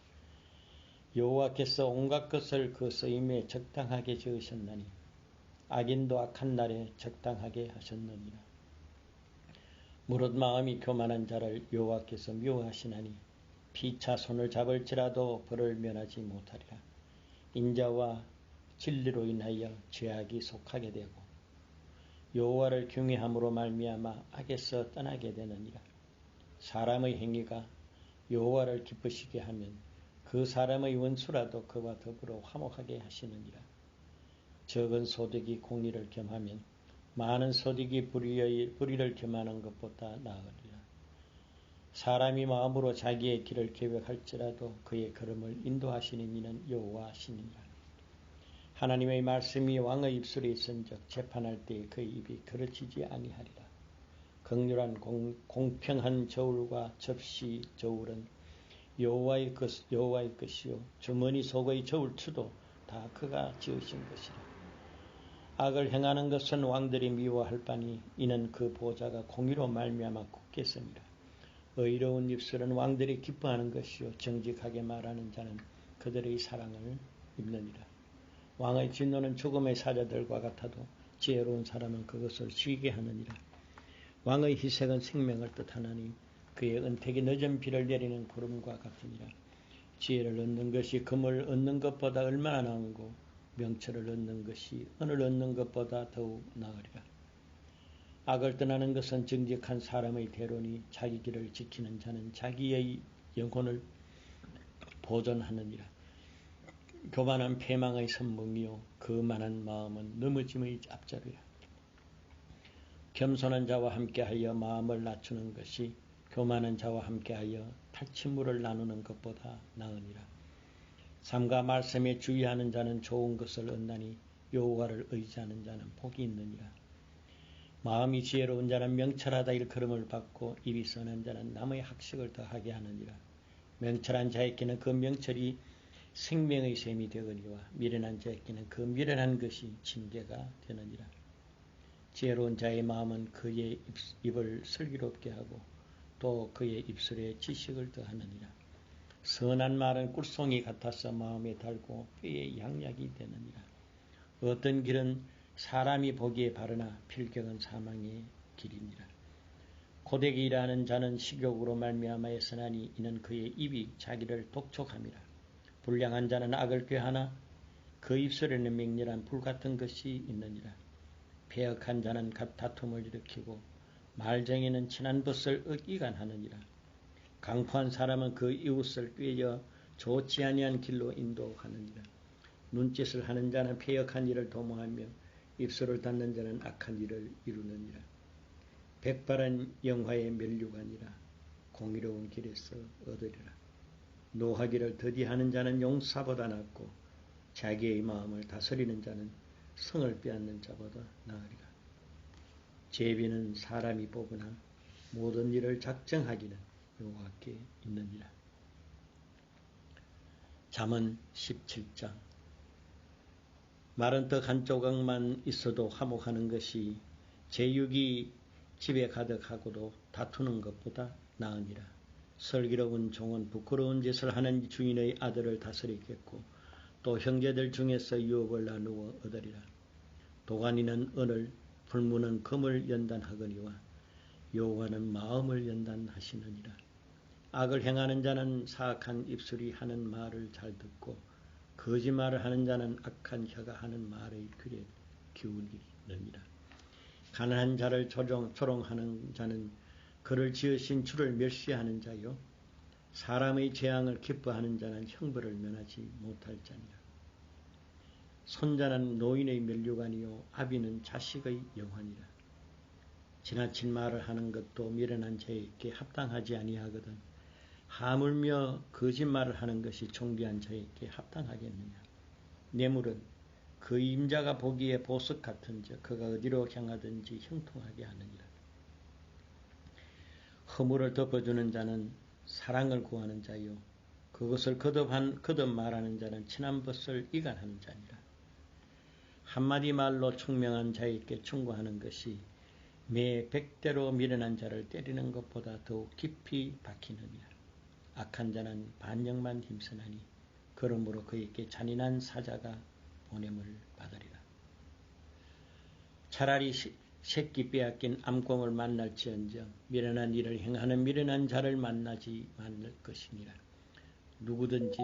여호와께서 온갖 것을 그 쓰임에 적당하게 지으셨나니 악인도 악한 날에 적당하게 하셨느니라. 무릇 마음이 교만한 자를 여호와께서 미워하시나니 피차 손을 잡을지라도 벌을 면하지 못하리라. 인자와 진리로 인하여 죄악이 속하게 되고 여호와를 경외함으로 말미암아 악에서 떠나게 되느니라. 사람의 행위가 여호와를 기쁘시게 하면 그 사람의 원수라도 그와 더불어 화목하게 하시느니라. 적은 소득이 공의를 겸하면 많은 소득이 불의를 겸하는 것보다 나으리라. 사람이 마음으로 자기의 길을 계획할지라도 그의 걸음을 인도하시는 이는 여호와시니라. 하나님의 말씀이 왕의 입술에 있은즉 재판할 때에 그의 입이 그르치지 아니하리라. 긍휼한 공평한 저울과 접시 저울은 여호와의 것이요 주머니 속의 저울추도 다 그가 지으신 것이라. 악을 행하는 것은 왕들이 미워할 바니 이는 그 보좌가 공의로 말미암아 굳겠으니라. 의로운 입술은 왕들이 기뻐하는 것이요 정직하게 말하는 자는 그들의 사랑을 입느니라. 왕의 진노는 죽음의 사자들과 같아도 지혜로운 사람은 그것을 쉬게 하느니라. 왕의 희색은 생명을 뜻하나니 그의 은택이 늦은 비를 내리는 구름과 같으니라. 지혜를 얻는 것이 금을 얻는 것보다 얼마나 나은고 명철을 얻는 것이 은을 얻는 것보다 더욱 나으리라. 악을 떠나는 것은 정직한 사람의 대로니 자기 길을 지키는 자는 자기의 영혼을 보존하느니라. 교만은 패망의 선봉이요 거만한 마음은 넘어짐의 앞자루야. 겸손한 자와 함께하여 마음을 낮추는 것이 교만한 자와 함께하여 탈취물을 나누는 것보다 나으니라. 삼가 말씀에 주의하는 자는 좋은 것을 얻나니 여호와를 의지하는 자는 복이 있느니라. 마음이 지혜로운 자는 명철하다 일컬음을 받고 입이 선한 자는 남의 학식을 더하게 하느니라. 명철한 자에게는 그 명철이 생명의 셈이 되거니와 미련한 자에게는 그 미련한 것이 징계가 되느니라. 지혜로운 자의 마음은 그의 입을 슬기롭게 하고 또 그의 입술에 지식을 더하느니라. 선한 말은 꿀송이 같아서 마음에 달고 뼈에 양약이 되느니라. 어떤 길은 사람이 보기에 바르나 필경은 사망의 길이니라. 고되게 일하는 자는 식욕으로 말미암아 애쓰나니 이는 그의 입이 자기를 독촉함이라. 불량한 자는 악을 꾀하나 그 입술에는 맹렬한 불같은 것이 있느니라. 배역한 자는 다툼을 일으키고 말쟁이는 친한 벗을 이간하느니라. 강포한 사람은 그 이웃을 꾀려 좋지 아니한 길로 인도하느니라. 눈짓을 하는 자는 패역한 일을 도모하며 입술을 닫는 자는 악한 일을 이루느니라. 백발은 영화의 면류관이라 공의로운 길에서 얻으리라. 노하기를 더디하는 자는 용사보다 낫고 자기의 마음을 다스리는 자는 성을 빼앗는 자보다 나으리라. 제비는 사람이 뽑으나 모든 일을 작정하기는 여호와께 있느니라. 잠언 17장. 마른 떡 한 조각만 있어도 화목하는 것이 제육이 집에 가득하고도 다투는 것보다 나으니라. 슬기로운 종은 부끄러운 짓을 하는 주인의 아들을 다스리겠고 또 형제들 중에서 유업을 나누어 얻으리라. 도가니는 은을 불무는 금을 연단하거니와 여호와는 마음을 연단하시느니라. 악을 행하는 자는 사악한 입술이 하는 말을 잘 듣고 거짓말을 하는 자는 악한 혀가 하는 말의 귀에 기울이리. 하느니라. 가난한 자를 조롱하는 자는 그를 지으신 주를 멸시하는 자요, 사람의 재앙을 기뻐하는 자는 형벌을 면하지 못할 자니라. 손자는 노인의 면류관이요 아비는 자식의 영환이라. 지나친 말을 하는 것도 미련한 자에게 합당하지 아니하거든 하물며 거짓말을 하는 것이 존귀한 자에게 합당하겠느냐. 뇌물은 그 임자가 보기에 보석 같은즉 그가 어디로 향하든지 형통하게 하느니라. 허물을 덮어주는 자는 사랑을 구하는 자요, 그것을 거듭 말하는 자는 친한 것을 이간하는 자니라. 한마디 말로 총명한 자에게 충고하는 것이 매 100대로 미련한 자를 때리는 것보다 더욱 깊이 박히느니라. 악한 자는 반역만 힘쓰나니 그러므로 그에게 잔인한 사자가 보냄을 받으리라. 차라리 새끼 빼앗긴 암곰을 만날지언정 미련한 일을 행하는 미련한 자를 만나지 않을 것이니라. 누구든지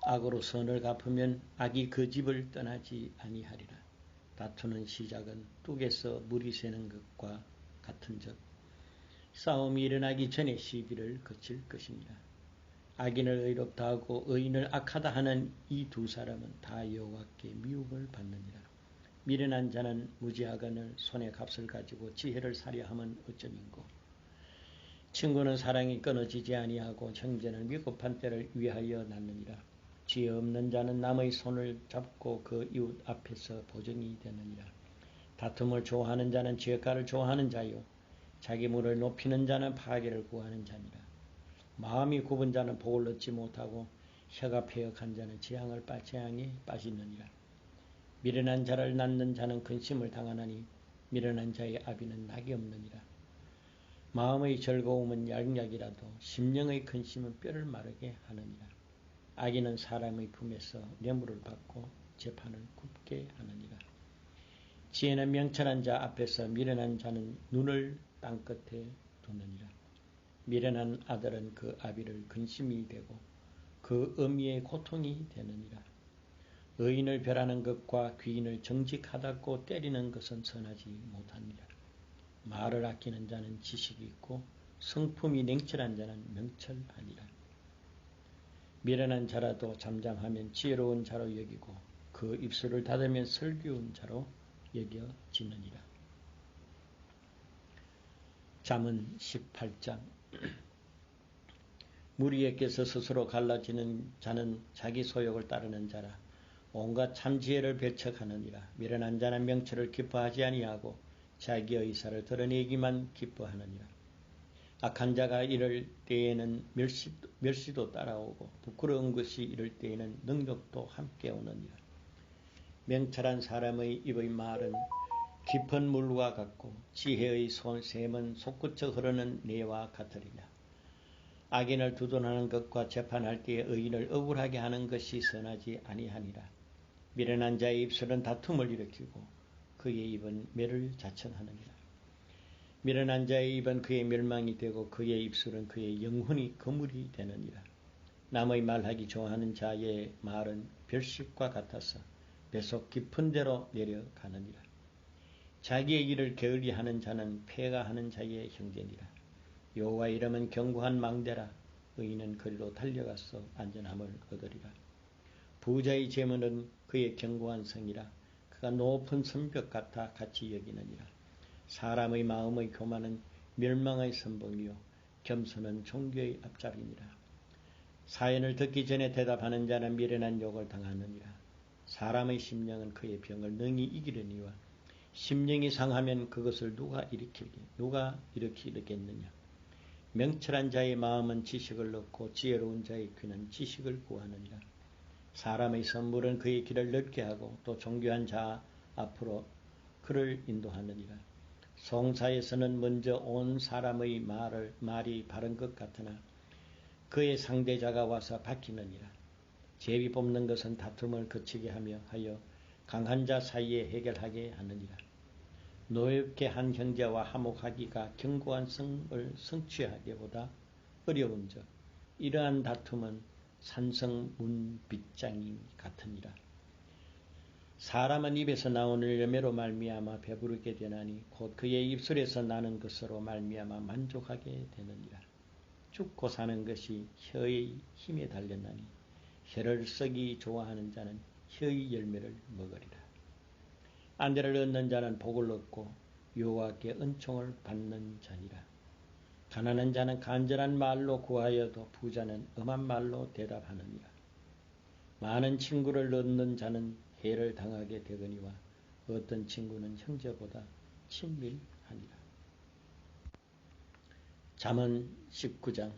악으로 선을 갚으면 악이 그 집을 떠나지 아니하리라. 다투는 시작은 뚝에서 물이 새는 것과 같은즉 싸움이 일어나기 전에 시비를 그칠 것이니라. 악인을 의롭다 하고 의인을 악하다 하는 이 두 사람은 다 여호와께 미움을 받느니라. 미련한 자는 무지하거늘 손에 값을 가지고 지혜를 사려 함은 어쩌민고. 친구는 사랑이 끊어지지 아니하고 형제는 위급한 때를 위하여 낳느니라. 지혜 없는 자는 남의 손을 잡고 그 이웃 앞에서 보정이 되느니라. 다툼을 좋아하는 자는 지혜가를 좋아하는 자요, 자기 물을 높이는 자는 파괴를 구하는 자니라. 마음이 굽은 자는 복을 얻지 못하고 혀가 패역한 자는 재앙에 빠지느니라. 미련한 자를 낳는 자는 근심을 당하나니 미련한 자의 아비는 낙이 없느니라. 마음의 즐거움은 양약이라도 심령의 근심은 뼈를 마르게 하느니라. 악인은 사람의 품에서 뇌물을 받고 재판을 굽게 하느니라. 지혜는 명철한 자 앞에서 미련한 자는 눈을 땅끝에 두느니라. 미련한 아들은 그 아비를 근심이 되고 그 어미의 고통이 되느니라. 의인을 멸하는 것과 귀인을 정직하다고 때리는 것은 선하지 못하니라. 말을 아끼는 자는 지식이 있고 성품이 냉철한 자는 명철하니라. 미련한 자라도 잠잠하면 지혜로운 자로 여기고 그 입술을 닫으면 슬기로운 자로 여겨지느니라. 잠언 18장. 무리에게서 스스로 갈라지는 자는 자기 소욕을 따르는 자라. 온갖 참지혜를 배척하느니라. 미련한 자는 명철을 기뻐하지 아니하고 자기의 의사를 드러내기만 기뻐하느니라. 악한 자가 이럴 때에는 멸시도 따라오고 부끄러운 것이 이럴 때에는 능력도 함께 오느니라. 명철한 사람의 입의 말은 깊은 물과 같고 지혜의 샘은 솟구쳐 흐르는 내와 같으리라. 악인을 두둔하는 것과 재판할 때에 의인을 억울하게 하는 것이 선하지 아니하니라. 미련한 자의 입술은 다툼을 일으키고 그의 입은 매를 자청하느니라. 미련한 자의 입은 그의 멸망이 되고 그의 입술은 그의 영혼이 거물이 되느니라. 남의 말하기 좋아하는 자의 말은 별식과 같아서 배속 깊은 데로 내려가느니라. 자기의 일을 게을리하는 자는 폐가하는 자의 형제니라. 여호와 이름은 견고한 망대라. 의인은 그리로 달려가서 안전함을 얻으리라. 부자의 재물은 그의 견고한 성이라. 그가 높은 성벽 같아 같이 여기느니라. 사람의 마음의 교만은 멸망의 선봉이요 겸손은 종교의 앞자리니라. 사연을 듣기 전에 대답하는 자는 미련한 욕을 당하느니라. 사람의 심령은 그의 병을 능히 이기려니와 심령이 상하면 그것을 누가 일으키겠느냐. 명철한 자의 마음은 지식을 얻고 지혜로운 자의 귀는 지식을 구하느니라. 사람의 선물은 그의 길을 넓게 하고 또 존귀한 자 앞으로 그를 인도하느니라. 송사에서는 먼저 온 사람의 말이 바른 것 같으나 그의 상대자가 와서 바뀌느니라. 제비 뽑는 것은 다툼을 그치게 하여 강한 자 사이에 해결하게 하느니라. 노엽게 한 형제와 화목하기가 견고한 성을 성취하기보다 어려운즉 이러한 다툼은 산성 문빗장이 같으니라. 사람은 입에서 나오는 열매로 말미암아 배부르게 되나니 곧 그의 입술에서 나는 것으로 말미암아 만족하게 되느니라. 죽고 사는 것이 혀의 힘에 달렸나니 혀를 썩이 좋아하는 자는 혀의 열매를 먹으리라. 안대를 얻는 자는 복을 얻고 여호와께 은총을 받는 자니라. 가난한 자는 간절한 말로 구하여도 부자는 엄한 말로 대답하느니라. 많은 친구를 얻는 자는 해를 당하게 되거니와 어떤 친구는 형제보다 친밀하니라. 잠언 19장.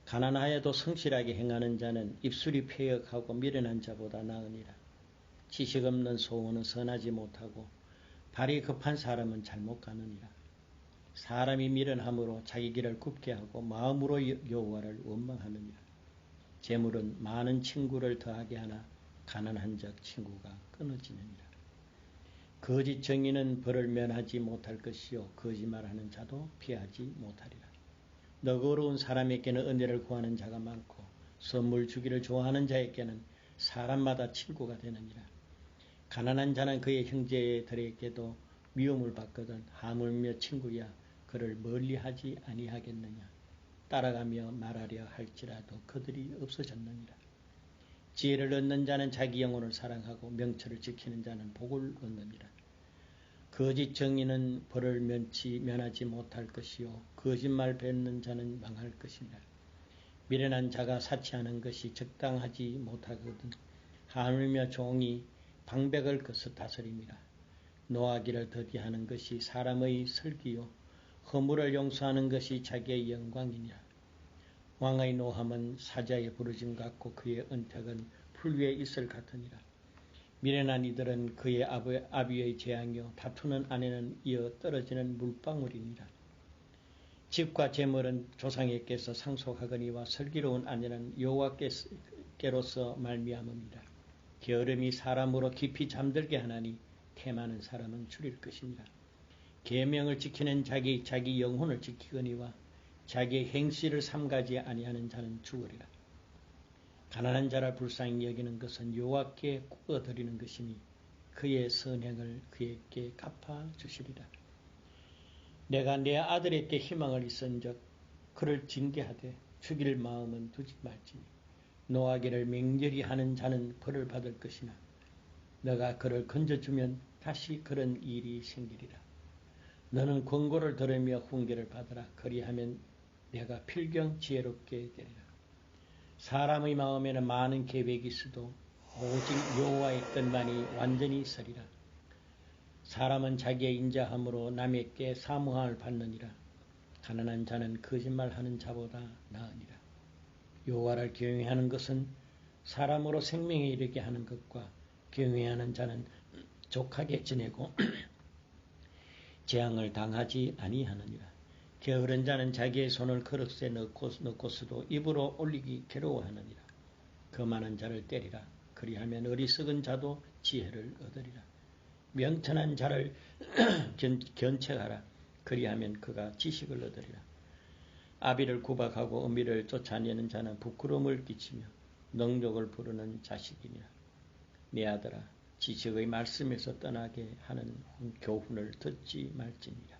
가난하여도 성실하게 행하는 자는 입술이 패역하고 미련한 자보다 나으니라. 지식 없는 소원은 선하지 못하고 발이 급한 사람은 잘못 가느니라. 사람이 미련함으로 자기 길을 굽게 하고 마음으로 여호와를 원망하느니라. 재물은 많은 친구를 더하게 하나 가난한 자 친구가 끊어지느니라. 거짓 정의는 벌을 면하지 못할 것이요 거짓말하는 자도 피하지 못하리라. 너그러운 사람에게는 은혜를 구하는 자가 많고 선물 주기를 좋아하는 자에게는 사람마다 친구가 되느니라. 가난한 자는 그의 형제들에게도 미움을 받거든 하물며 친구야 그를 멀리하지 아니하겠느냐. 따라가며 말하려 할지라도 그들이 없어졌느니라. 지혜를 얻는 자는 자기 영혼을 사랑하고 명철을 지키는 자는 복을 얻느니라. 거짓 정의는 벌을 면하지 못할 것이요 거짓말 뱉는 자는 망할 것이니라. 미련한 자가 사치하는 것이 적당하지 못하거든 하물며 종이 방백을 다스립니다. 노하기를 더디하는 것이 사람의 설기요 허물을 용서하는 것이 자기의 영광이니라. 왕의 노함은 사자의 부르짐 같고 그의 은택은 풀 위에 있을 같으니라. 미련한 이들은 그의 아비의 재앙이요 다투는 아내는 이어 떨어지는 물방울이니라. 집과 재물은 조상에게서 상속하거니와 슬기로운 아내는 여호와께로서 말미암음이라. 게으름이 사람으로 깊이 잠들게 하나니 태 많은 사람은 줄일 것이니라. 계명을 지키는 자기 영혼을 지키거니와 자기의 행실을 삼가지 아니하는 자는 죽으리라. 가난한 자를 불쌍히 여기는 것은 여호와께 꾸어드리는 것이니 그의 선행을 그에게 갚아주시리라. 내가 내 아들에게 희망을 있은즉 그를 징계하되 죽일 마음은 두지 말지니 노하기를 맹렬히 하는 자는 벌을 받을 것이나 너가 그를 건져주면 다시 그런 일이 생기리라. 너는 권고를 들으며 훈계를 받으라. 그리하면 내가 필경 지혜롭게 되리라. 사람의 마음에는 많은 계획이 있어도 오직 여호와의 뜻만이 완전히 서리라. 사람은 자기의 인자함으로 남에게 사모함을 받느니라. 가난한 자는 거짓말하는 자보다 나으니라. 여호와를 경외하는 것은 사람으로 생명에 이르게 하는 것과 경외하는 자는 족하게 지내고 재앙을 당하지 아니하느니라. 게으른 자는 자기의 손을 그릇에 넣고서도 입으로 올리기 괴로워하느니라. 거만한 자를 때리라. 그리하면 어리석은 자도 지혜를 얻으리라. 명철한 자를 견책하라. 그리하면 그가 지식을 얻으리라. 아비를 구박하고 어미를 쫓아내는 자는 부끄러움을 끼치며 능욕을 부르는 자식이니라. 내 아들아, 지식의 말씀에서 떠나게 하는 교훈을 듣지 말지니라.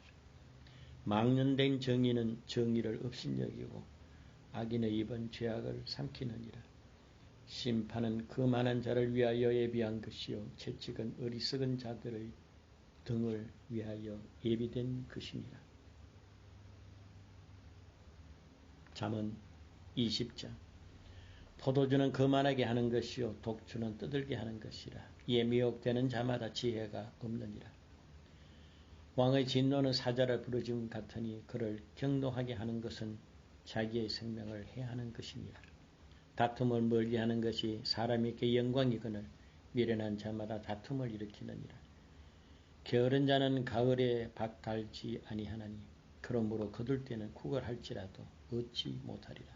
망령된 정의는 정의를 업신여기고 악인의 입은 죄악을 삼키느니라. 심판은 거만한 자를 위하여 예비한 것이요 채찍은 어리석은 자들의 등을 위하여 예비된 것이니라. 잠언 20장. 포도주는 거만하게 하는 것이요 독주는 떠들게 하는 것이라. 이에 미혹되는 자마다 지혜가 없느니라. 왕의 진노는 사자를 부르짖음 같으니 그를 경노하게 하는 것은 자기의 생명을 해하는 것이니라. 다툼을 멀리하는 것이 사람에게 영광이거늘 미련한 자마다 다툼을 일으키느니라. 게으른 자는 가을에 밭 갈지 아니하나니 그러므로 거둘 때는 구걸할지라도 얻지 못하리라.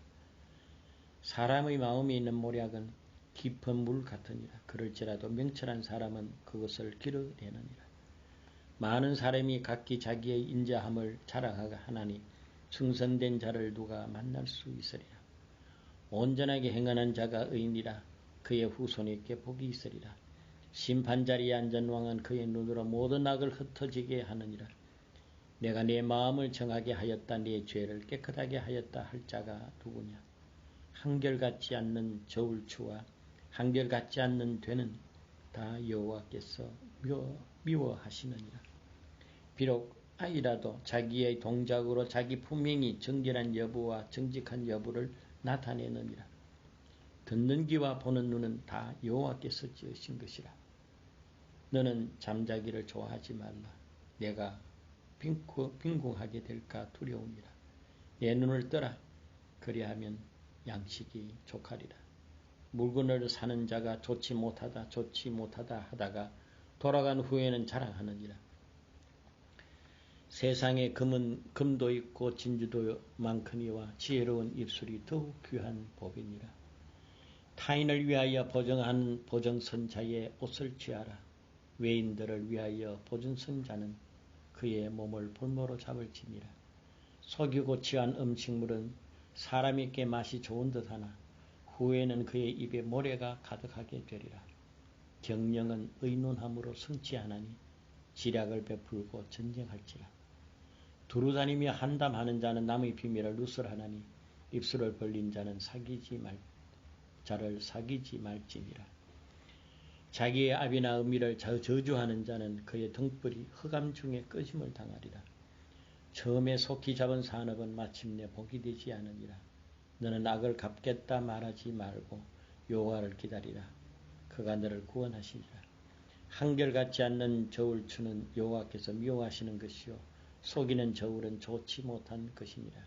사람의 마음에 있는 모략은 깊은 물 같으니라. 그럴지라도 명철한 사람은 그것을 길어내느니라. 많은 사람이 각기 자기의 인자함을 자랑하나니 충성된 자를 누가 만날 수 있으리라. 온전하게 행하는 자가 의인이라. 그의 후손에게 복이 있으리라. 심판자리에 앉은 왕은 그의 눈으로 모든 악을 흩어지게 하느니라. 내가 내 마음을 정하게 하였다. 내 죄를 깨끗하게 하였다 할 자가 누구냐. 한결같지 않는 저울추와 한결같지 않는 되는 다 여호와께서 미워하시느니라. 비록 아이라도 자기의 동작으로 자기 분명히 정결한 여부와 정직한 여부를 나타내느니라. 듣는 귀와 보는 눈은 다 여호와께서 지으신 것이라. 너는 잠자기를 좋아하지 말라. 내가 빈궁하게 될까 두려우니라. 내 눈을 떠라. 그리하면 양식이 족하리라. 물건을 사는 자가 좋지 못하다 하다가 돌아간 후에는 자랑하느니라. 세상에 금도 있고 진주도 많거니와 지혜로운 입술이 더욱 귀한 법이니라. 타인을 위하여 보정하는 보정선자의 옷을 취하라. 외인들을 위하여 보정선자는 그의 몸을 볼모로 잡을지니라. 속이고 취한 음식물은 사람에게 맛이 좋은 듯하나 후에는 그의 입에 모래가 가득하게 되리라. 경영은 의논함으로 성취하나니 지략을 베풀고 전쟁할지라. 두루다니며 한담하는 자는 남의 비밀을 누설하나니 입술을 벌린 자는 자를 사귀지 말지니라. 자기의 압이나 음미를 저주하는 자는 그의 등불이 흑암 중에 꺼짐을 당하리라. 처음에 속히 잡은 산업은 마침내 복이 되지 않으니라. 너는 악을 갚겠다 말하지 말고 여호와를 기다리라. 그가 너를 구원하시리라. 한결같지 않는 저울추는 여호와께서 미워하시는 것이요 속이는 저울은 좋지 못한 것이니라.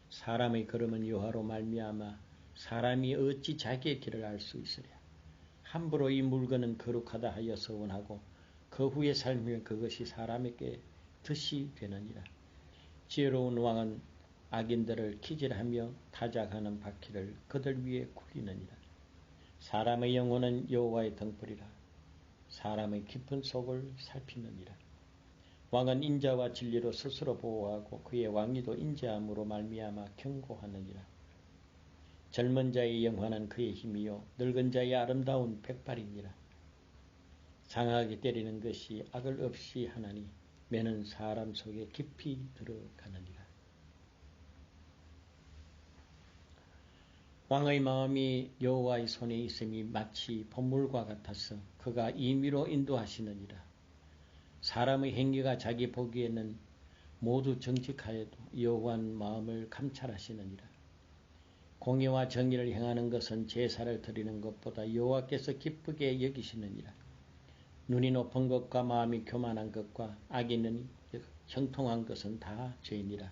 사람의 걸음은 여호와로 말미암아 사람이 어찌 자기의 길을 알 수 있으랴. 함부로 이 물건은 거룩하다 하여 서원하고 그 후에 살면 그것이 사람에게 덫이 되느니라. 지혜로운 왕은 악인들을 기질하며 타작하는 바퀴를 그들 위에 굴리느니라. 사람의 영혼은 여호와의 등불이라. 사람의 깊은 속을 살피느니라. 왕은 인자와 진리로 스스로 보호하고 그의 왕위도 인자함으로 말미암아 경고하느니라. 젊은 자의 영화는 그의 힘이요 늙은 자의 아름다운 백발이니라. 장하게 때리는 것이 악을 없이 하나니 매는 사람 속에 깊이 들어가느니라. 왕의 마음이 여호와의 손에 있음이 마치 봇물과 같아서 그가 임의로 인도하시느니라. 사람의 행위가 자기 보기에는 모두 정직하여도 여호와는 마음을 감찰하시느니라. 공의와 정의를 행하는 것은 제사를 드리는 것보다 여호와께서 기쁘게 여기시느니라. 눈이 높은 것과 마음이 교만한 것과 악인은 형통한 것은 다 죄니라.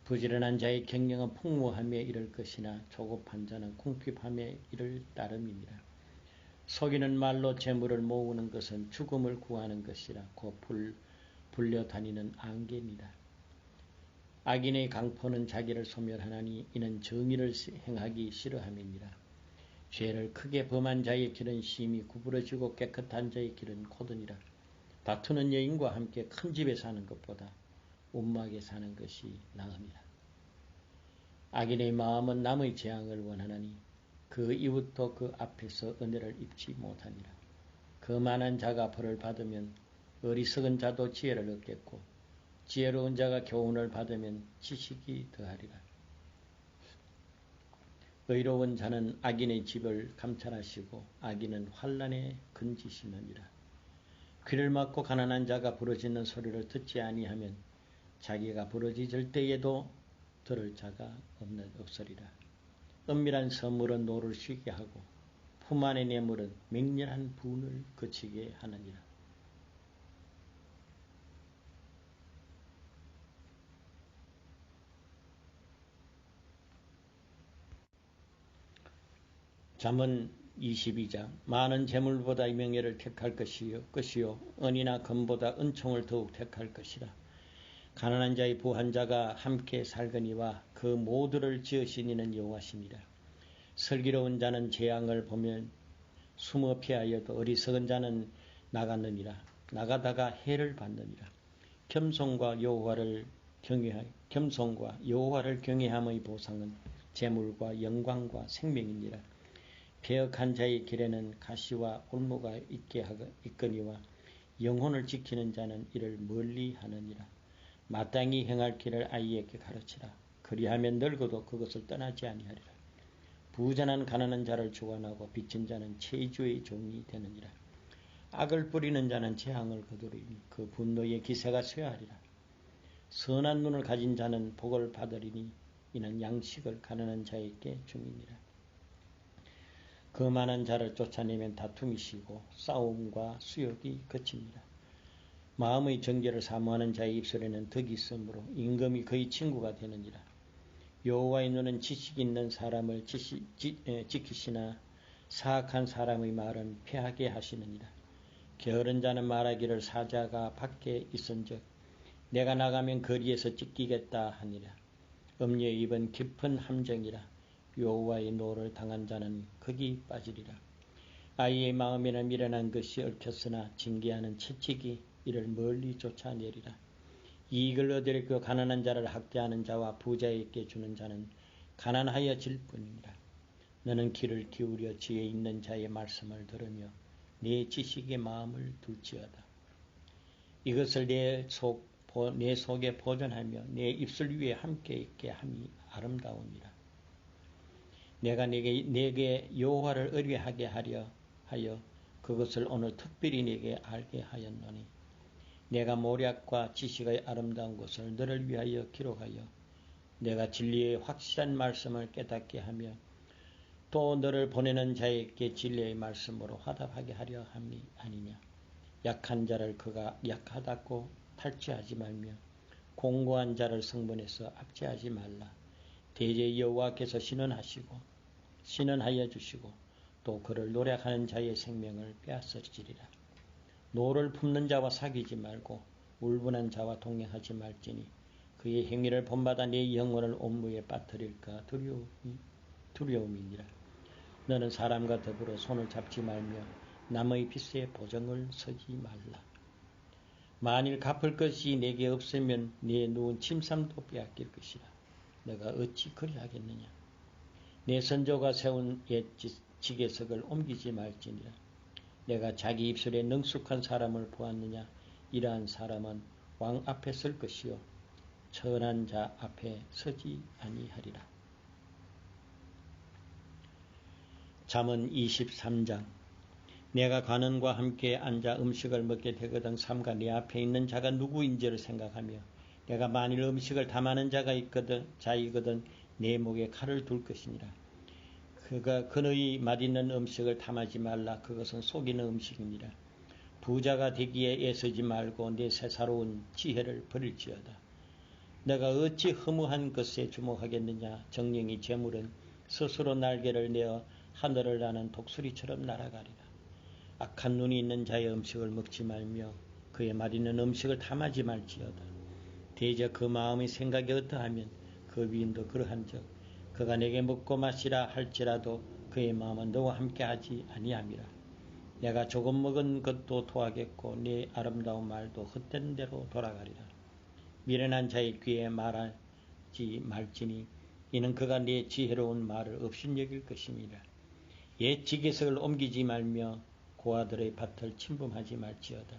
부지런한 자의 경영은 풍부함에 이를 것이나 조급한 자는 궁핍함에 이를 따름이니라. 속이는 말로 재물을 모으는 것은 죽음을 구하는 것이라. 곧 불려다니는 안개니라. 악인의 강포는 자기를 소멸하나니 이는 정의를 행하기 싫어함이니라. 죄를 크게 범한 자의 길은 심히 구부러지고 깨끗한 자의 길은 고드니라. 다투는 여인과 함께 큰 집에 사는 것보다 움막에 사는 것이 나으니라. 악인의 마음은 남의 재앙을 원하나니 그 이웃도 그 앞에서 은혜를 입지 못하니라. 거만한 자가 벌을 받으면 어리석은 자도 지혜를 얻겠고 지혜로운 자가 교훈을 받으면 지식이 더하리라. 의로운 자는 악인의 집을 감찰하시고 악인은 환난에 건지시느니라. 귀를 막고 가난한 자가 부르짖는 소리를 듣지 아니하면 자기가 부르짖을 때에도 들을 자가 없으리라. 은밀한 선물은 노를 쉬게 하고 품 안의 뇌물은 맹렬한 분을 그치게 하느니라. 잠언 22장 많은 재물보다 명예를 택할 것이요 은이나 금보다 은총을 더욱 택할 것이라. 가난한 자의 부한 자가 함께 살거니와 그 모두를 지으신 이는 여호와시니라. 슬기로운 자는 재앙을 보면 숨어 피하여도 어리석은 자는 나가다가 해를 받느니라. 겸손과 여호와를 경외함의 보상은 재물과 영광과 생명이니라. 패역한 자의 길에는 가시와 올무가 있거니와 영혼을 지키는 자는 이를 멀리 하느니라. 마땅히 행할 길을 아이에게 가르치라. 그리하면 늙어도 그것을 떠나지 아니하리라. 부자는 가난한 자를 주관하고 빚진 자는 체주의 종이 되느니라. 악을 뿌리는 자는 재앙을 거두리니 그 분노의 기세가 쇠하리라. 선한 눈을 가진 자는 복을 받으리니 이는 양식을 가난한 자에게 줌이니라. 그 많은 자를 쫓아내면 다툼이 쉬고 싸움과 수욕이 그칩니다. 마음의 정죄를 사모하는 자의 입술에는 덕이 있으므로 임금이 그의 친구가 되느니라. 여호와의 눈은 지식 있는 사람을 지키시나 사악한 사람의 말은 패하게 하시느니라. 게으른 자는 말하기를 사자가 밖에 있은즉 내가 나가면 거리에서 찢기겠다 하니라. 음녀의 입은 깊은 함정이라. 여호와의 노를 당한 자는 거기 빠지리라. 아이의 마음에는 미련한 것이 얽혔으나 징계하는 채찍이 이를 멀리 쫓아내리라. 이익을 얻으려고 가난한 자를 학대하는 자와 부자에게 주는 자는 가난하여질 뿐이니라. 너는 귀를 기울여 지혜 있는 자의 말씀을 들으며 내 지식의 마음을 둘지어다. 이것을 내 속에 보존하며 내 입술 위에 함께 있게 함이 아름다움이라. 내가 내게 여호와를 의뢰하게 하여 그것을 오늘 특별히 내게 알게 하였노니 내가 모략과 지식의 아름다운 것을 너를 위하여 기록하여 내가 진리의 확실한 말씀을 깨닫게 하며 또 너를 보내는 자에게 진리의 말씀으로 화답하게 하려 함이 아니냐. 약한 자를 그가 약하다고 탈취하지 말며 공고한 자를 성문에서 압제하지 말라. 대제 여호와께서 신원하여 주시고 또 그를 노력하는 자의 생명을 빼앗으리라. 노를 품는 자와 사귀지 말고 울분한 자와 동행하지 말지니 그의 행위를 본받아 내 영혼을 온무에 빠뜨릴까 두려움이니라. 너는 사람과 더불어 손을 잡지 말며 남의 빚에 보증을 서지 말라. 만일 갚을 것이 내게 없으면 내 누운 침삼도 빼앗길 것이라. 내가 어찌 그리하겠느냐. 내 선조가 세운 옛 지계석을 옮기지 말지니라. 내가 자기 입술에 능숙한 사람을 보았느냐. 이러한 사람은 왕 앞에 설 것이요 천한 자 앞에 서지 아니하리라. 잠언 23장. 내가 관원과 함께 앉아 음식을 먹게 되거든 삼가 내 앞에 있는 자가 누구인지를 생각하며 내가 만일 음식을 담하는 자이거든 내 목에 칼을 둘 것이니라. 그의 맛있는 음식을 탐하지 말라. 그것은 속이는 음식이니라. 부자가 되기에 애쓰지 말고 내 새사로운 지혜를 버릴지어다. 내가 어찌 허무한 것에 주목하겠느냐. 정령이 재물은 스스로 날개를 내어 하늘을 나는 독수리처럼 날아가리라. 악한 눈이 있는 자의 음식을 먹지 말며 그의 맛있는 음식을 탐하지 말지어다. 대저 그 마음의 생각이 어떠하면 그 위인도 그러한즉 그가 내게 먹고 마시라 할지라도 그의 마음은 너와 함께하지 아니함이라. 내가 조금 먹은 것도 토하겠고 내 아름다운 말도 헛된 대로 돌아가리라. 미련한 자의 귀에 말하지 말지니 이는 그가 내 지혜로운 말을 업신여길 것임이라. 옛 지계석을 옮기지 말며 고아들의 밭을 침범하지 말지어다.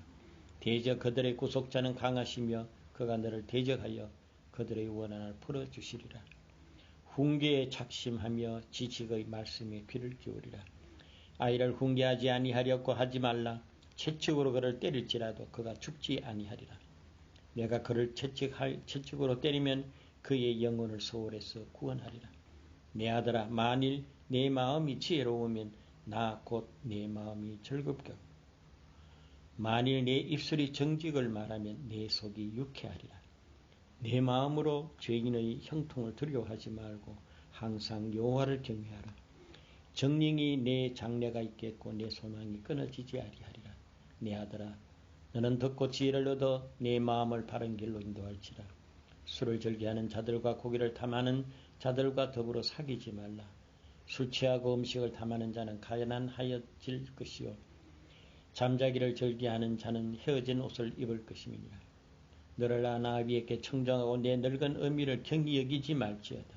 대저 그들의 구속자는 강하시며 그가 너를 대적하여 그들의 원한을 풀어주시리라. 훈계에 착심하며 지식의 말씀에 귀를 기울이라. 아이를 훈계하지 아니하려고 하지 말라. 채찍으로 그를 때릴지라도 그가 죽지 아니하리라. 내가 그를 채찍으로 때리면 그의 영혼을 소홀에서 구원하리라. 내 아들아, 만일 내 마음이 지혜로우면 나 곧 내 마음이 즐겁겠고 만일 내 입술이 정직을 말하면 내 속이 유쾌하리라. 내 마음으로 죄인의 형통을 두려워하지 말고 항상 여호와를 경외하라. 정령이 내 장래가 있겠고 내 소망이 끊어지지 아니하리라. 내 아들아, 너는 듣고 지혜를 얻어 내 마음을 바른 길로 인도할지라. 술을 즐겨하는 자들과 고기를 탐하는 자들과 더불어 사귀지 말라. 술 취하고 음식을 탐하는 자는 가난하여질 것이요 잠자기를 즐겨하는 자는 헤어진 옷을 입을 것임이니라. 너를 낳은 아비에게 청정하고 내 늙은 어미를 경히 여기지 말지어다.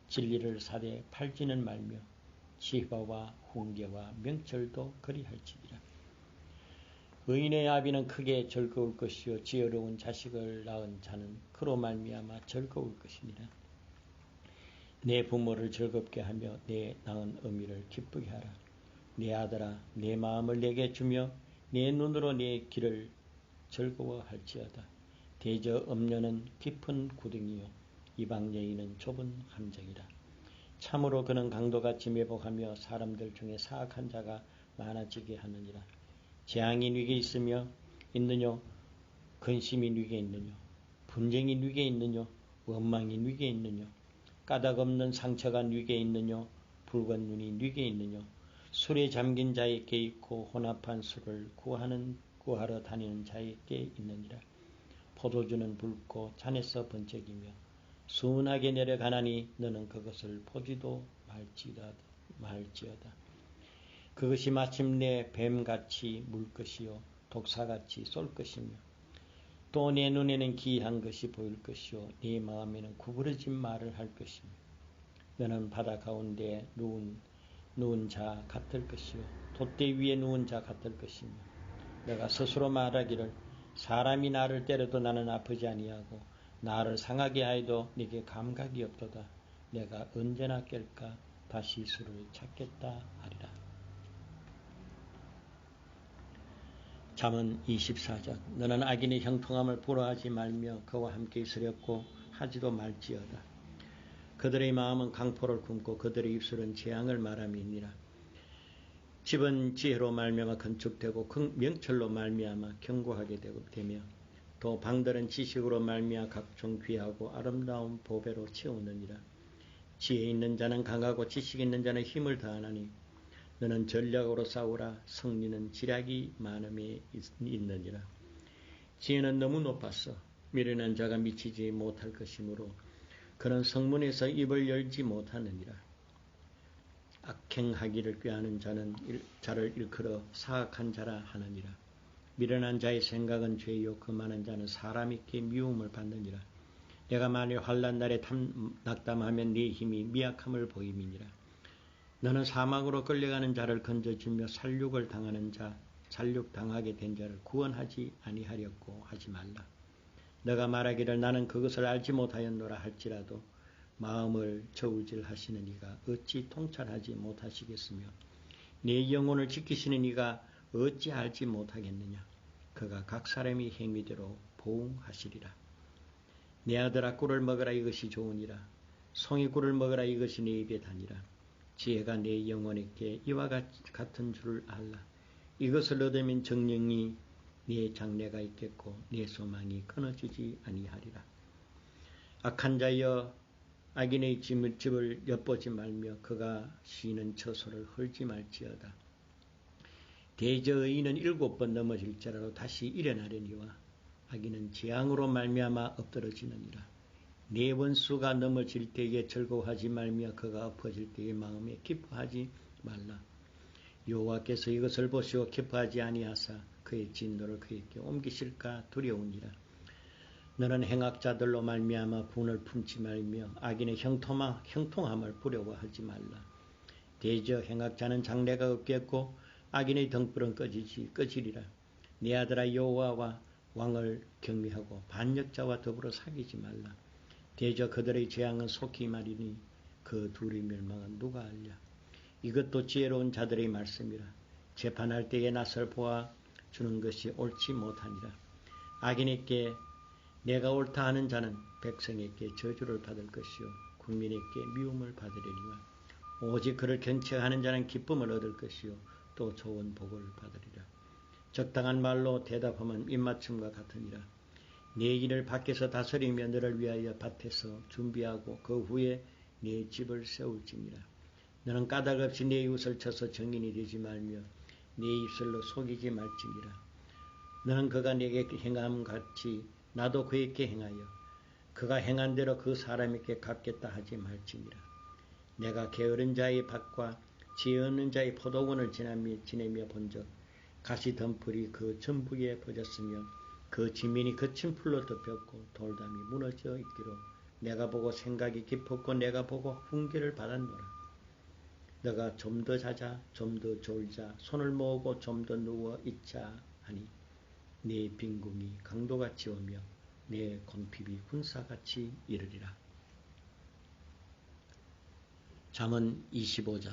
진리를 사되 팔지는 말며 시바와 훈계와 명철도 그리할지니라. 의인의 아비는 크게 즐거울 것이요 지혜로운 자식을 낳은 자는 그로 말미암아 즐거울 것이니라. 내 부모를 즐겁게 하며 내 낳은 어미를 기쁘게 하라. 내 아들아 내 마음을 내게 주며 내 눈으로 내 길을 즐거워할지어다. 대저 음녀는 깊은 구덩이요 이방 여인은 좁은 함정이라. 참으로 그는 강도같이 매복하며 사람들 중에 사악한 자가 많아지게 하느니라. 재앙이 네게 있느뇨? 근심이 네게 있느뇨? 분쟁이 네게 있느뇨? 원망이 네게 있느뇨? 까닭 없는 상처가 네게 있느뇨? 붉은 눈이 네게 있느뇨? 술에 잠긴 자에게 있고 혼합한 술을 구하러 다니는 자에게 있느니라. 포도주는 붉고 잔에서 번쩍이며 순하게 내려가나니 너는 그것을 보지도 말지어다. 그것이 마침내 뱀같이 물 것이요 독사같이 쏠 것이며 또 내 눈에는 기이한 것이 보일 것이요 네 마음에는 구부러진 말을 할 것이며 너는 바다 가운데 누운 자 같을 것이요 돛대 위에 누운 자 같을 것이며 내가 스스로 말하기를 사람이 나를 때려도 나는 아프지 아니하고 나를 상하게 하여도 네게 감각이 없도다. 내가 언제나 깰까 다시 술을 찾겠다 하리라. 잠언 24장. 너는 악인의 형통함을 부러워하지 말며 그와 함께 있으렵고 하지도 말지어다. 그들의 마음은 강포를 품고 그들의 입술은 재앙을 말함이니라. 집은 지혜로 말미암아 건축되고 명철로 말미암아 견고하게 되며 또 방들은 지식으로 말미암아 각종 귀하고 아름다운 보배로 채우느니라. 지혜 있는 자는 강하고 지식 있는 자는 힘을 다하나니 너는 전략으로 싸우라. 승리는 지략이 많음에 있느니라. 지혜는 너무 높았어. 미련한 자가 미치지 못할 것이므로 그는 성문에서 입을 열지 못하느니라. 악행하기를 꾀하는 자를 일컬어 사악한 자라 하느니라. 미련한 자의 생각은 죄요 거만한 자는 사람에게 미움을 받느니라. 내가 만일 환난 날에 낙담하면 네 힘이 미약함을 보임이니라. 너는 사막으로 끌려가는 자를 건져주며 살육당하게 된 자를 구원하지 아니하려고 하지 말라. 너가 말하기를 나는 그것을 알지 못하였노라 할지라도 마음을 저울질하시는 이가 어찌 통찰하지 못하시겠으며 네 영혼을 지키시는 이가 어찌 알지 못하겠느냐. 그가 각 사람의 행위대로 보응하시리라. 내 아들아 꿀을 먹으라 이것이 좋으니라. 송이 꿀을 먹으라 이것이 내 입에 다니라. 지혜가 내 영혼에게 이와 같은 줄을 알라. 이것을 얻으면 정령이 네 장래가 있겠고 네 소망이 끊어지지 아니하리라. 악한 자여 악인의 집을 엿보지 말며 그가 쉬는 처소를 헐지 말지어다. 대저 의인은 7번 넘어질지라도 다시 일어나려니와 악인은 재앙으로 말미암아 엎드러지느니라. 네 원수가 넘어질 때에 즐거워하지 말며 그가 엎어질 때에 마음에 기뻐하지 말라. 여호와께서 이것을 보시고 기뻐하지 아니하사 그의 진노를 그에게 옮기실까 두려우니라. 너는 행악자들로 말미암아 분을 품지 말며 악인의 형통함을 부러워하지 말라. 대저 행악자는 장래가 없겠고 악인의 등불은 꺼지리라. 네 아들아 여호와와 왕을 경미하고 반역자와 더불어 사귀지 말라. 대저 그들의 재앙은 속히 말이니 그 둘의 멸망은 누가 알랴. 이것도 지혜로운 자들의 말씀이라. 재판할 때에 낯을 보아 주는 것이 옳지 못하니라. 악인에게 내가 옳다 하는 자는 백성에게 저주를 받을 것이요 국민에게 미움을 받으려니와 오직 그를 경책하는 자는 기쁨을 얻을 것이요 또 좋은 복을 받으리라. 적당한 말로 대답하면 입맞춤과 같으니라. 네 일을 밖에서 다스리며 너를 위하여 밭에서 준비하고 그 후에 네 집을 세울지니라. 너는 까닭 없이 네 이웃을 쳐서 정인이 되지 말며 네 입술로 속이지 말지니라. 너는 그가 네게 행함 같이 나도 그에게 행하여 그가 행한 대로 그 사람에게 갚겠다 하지 말지니라. 내가 게으른 자의 밭과 지혜 없는 자의 포도원을 지내며 본즉 가시덤불이 그 전부에 퍼졌으며 그 지면이 거친 풀로 덮였고 돌담이 무너져 있기로 내가 보고 생각이 깊었고 내가 보고 훈계를 받았노라. 너가 좀 더 자자, 좀 더 졸자, 손을 모으고 좀 더 누워 있자 하니 내 빈궁이 강도같이 오며 내 곤핍이 군사같이 이르리라. 잠언 25장.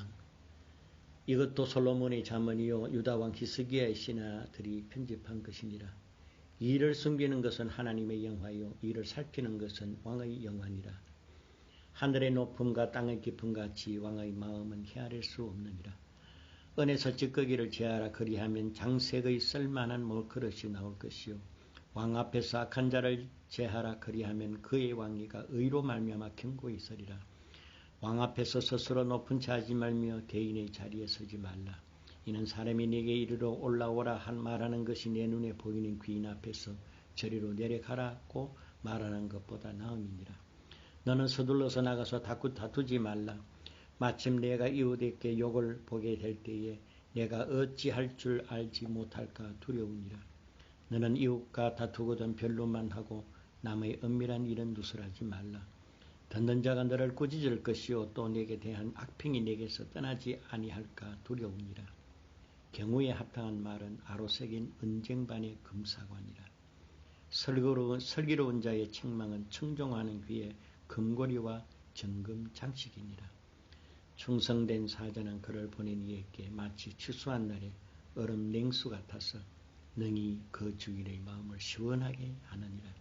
이것도 솔로몬의 잠언이요 유다왕 히스기야의 신하들이 편집한 것이니라. 이를 숨기는 것은 하나님의 영화요 이를 살피는 것은 왕의 영화니라. 하늘의 높음과 땅의 깊음 같이 왕의 마음은 헤아릴 수 없느니라. 은에서 찌꺼기를 제하라 그리하면 장색의 쓸만한 먹그릇이 나올 것이요 왕 앞에서 악한 자를 제하라 그리하면 그의 왕위가 의로 말미암아 견고히 서리라. 왕 앞에서 스스로 높은 자 하지 말며 대인의 자리에 서지 말라. 이는 사람이 네게 이르러 올라오라 한 말하는 것이 내 눈에 보이는 귀인 앞에서 저리로 내려가라고 말하는 것보다 나음이니라. 너는 서둘러서 나가서 다투지 말라. 마침 내가 이웃에게 욕을 보게 될 때에 내가 어찌할 줄 알지 못할까 두려우니라. 너는 이웃과 다투거든 변론만 하고 남의 은밀한 일은 누설하지 말라. 듣는 자가 너를 꾸짖을 것이요 또 내게 대한 악평이 내게서 떠나지 아니할까 두려우니라. 경우에 합당한 말은 아로 새긴 은쟁반의 금사관이라. 슬기로운 자의 책망은 청종하는 귀에 금고리와 정금 장식이니라. 충성된 사자는 그를 보낸 이에게 마치 추수한 날에 얼음 냉수 같아서 능히 그 주인의 마음을 시원하게 하느니라.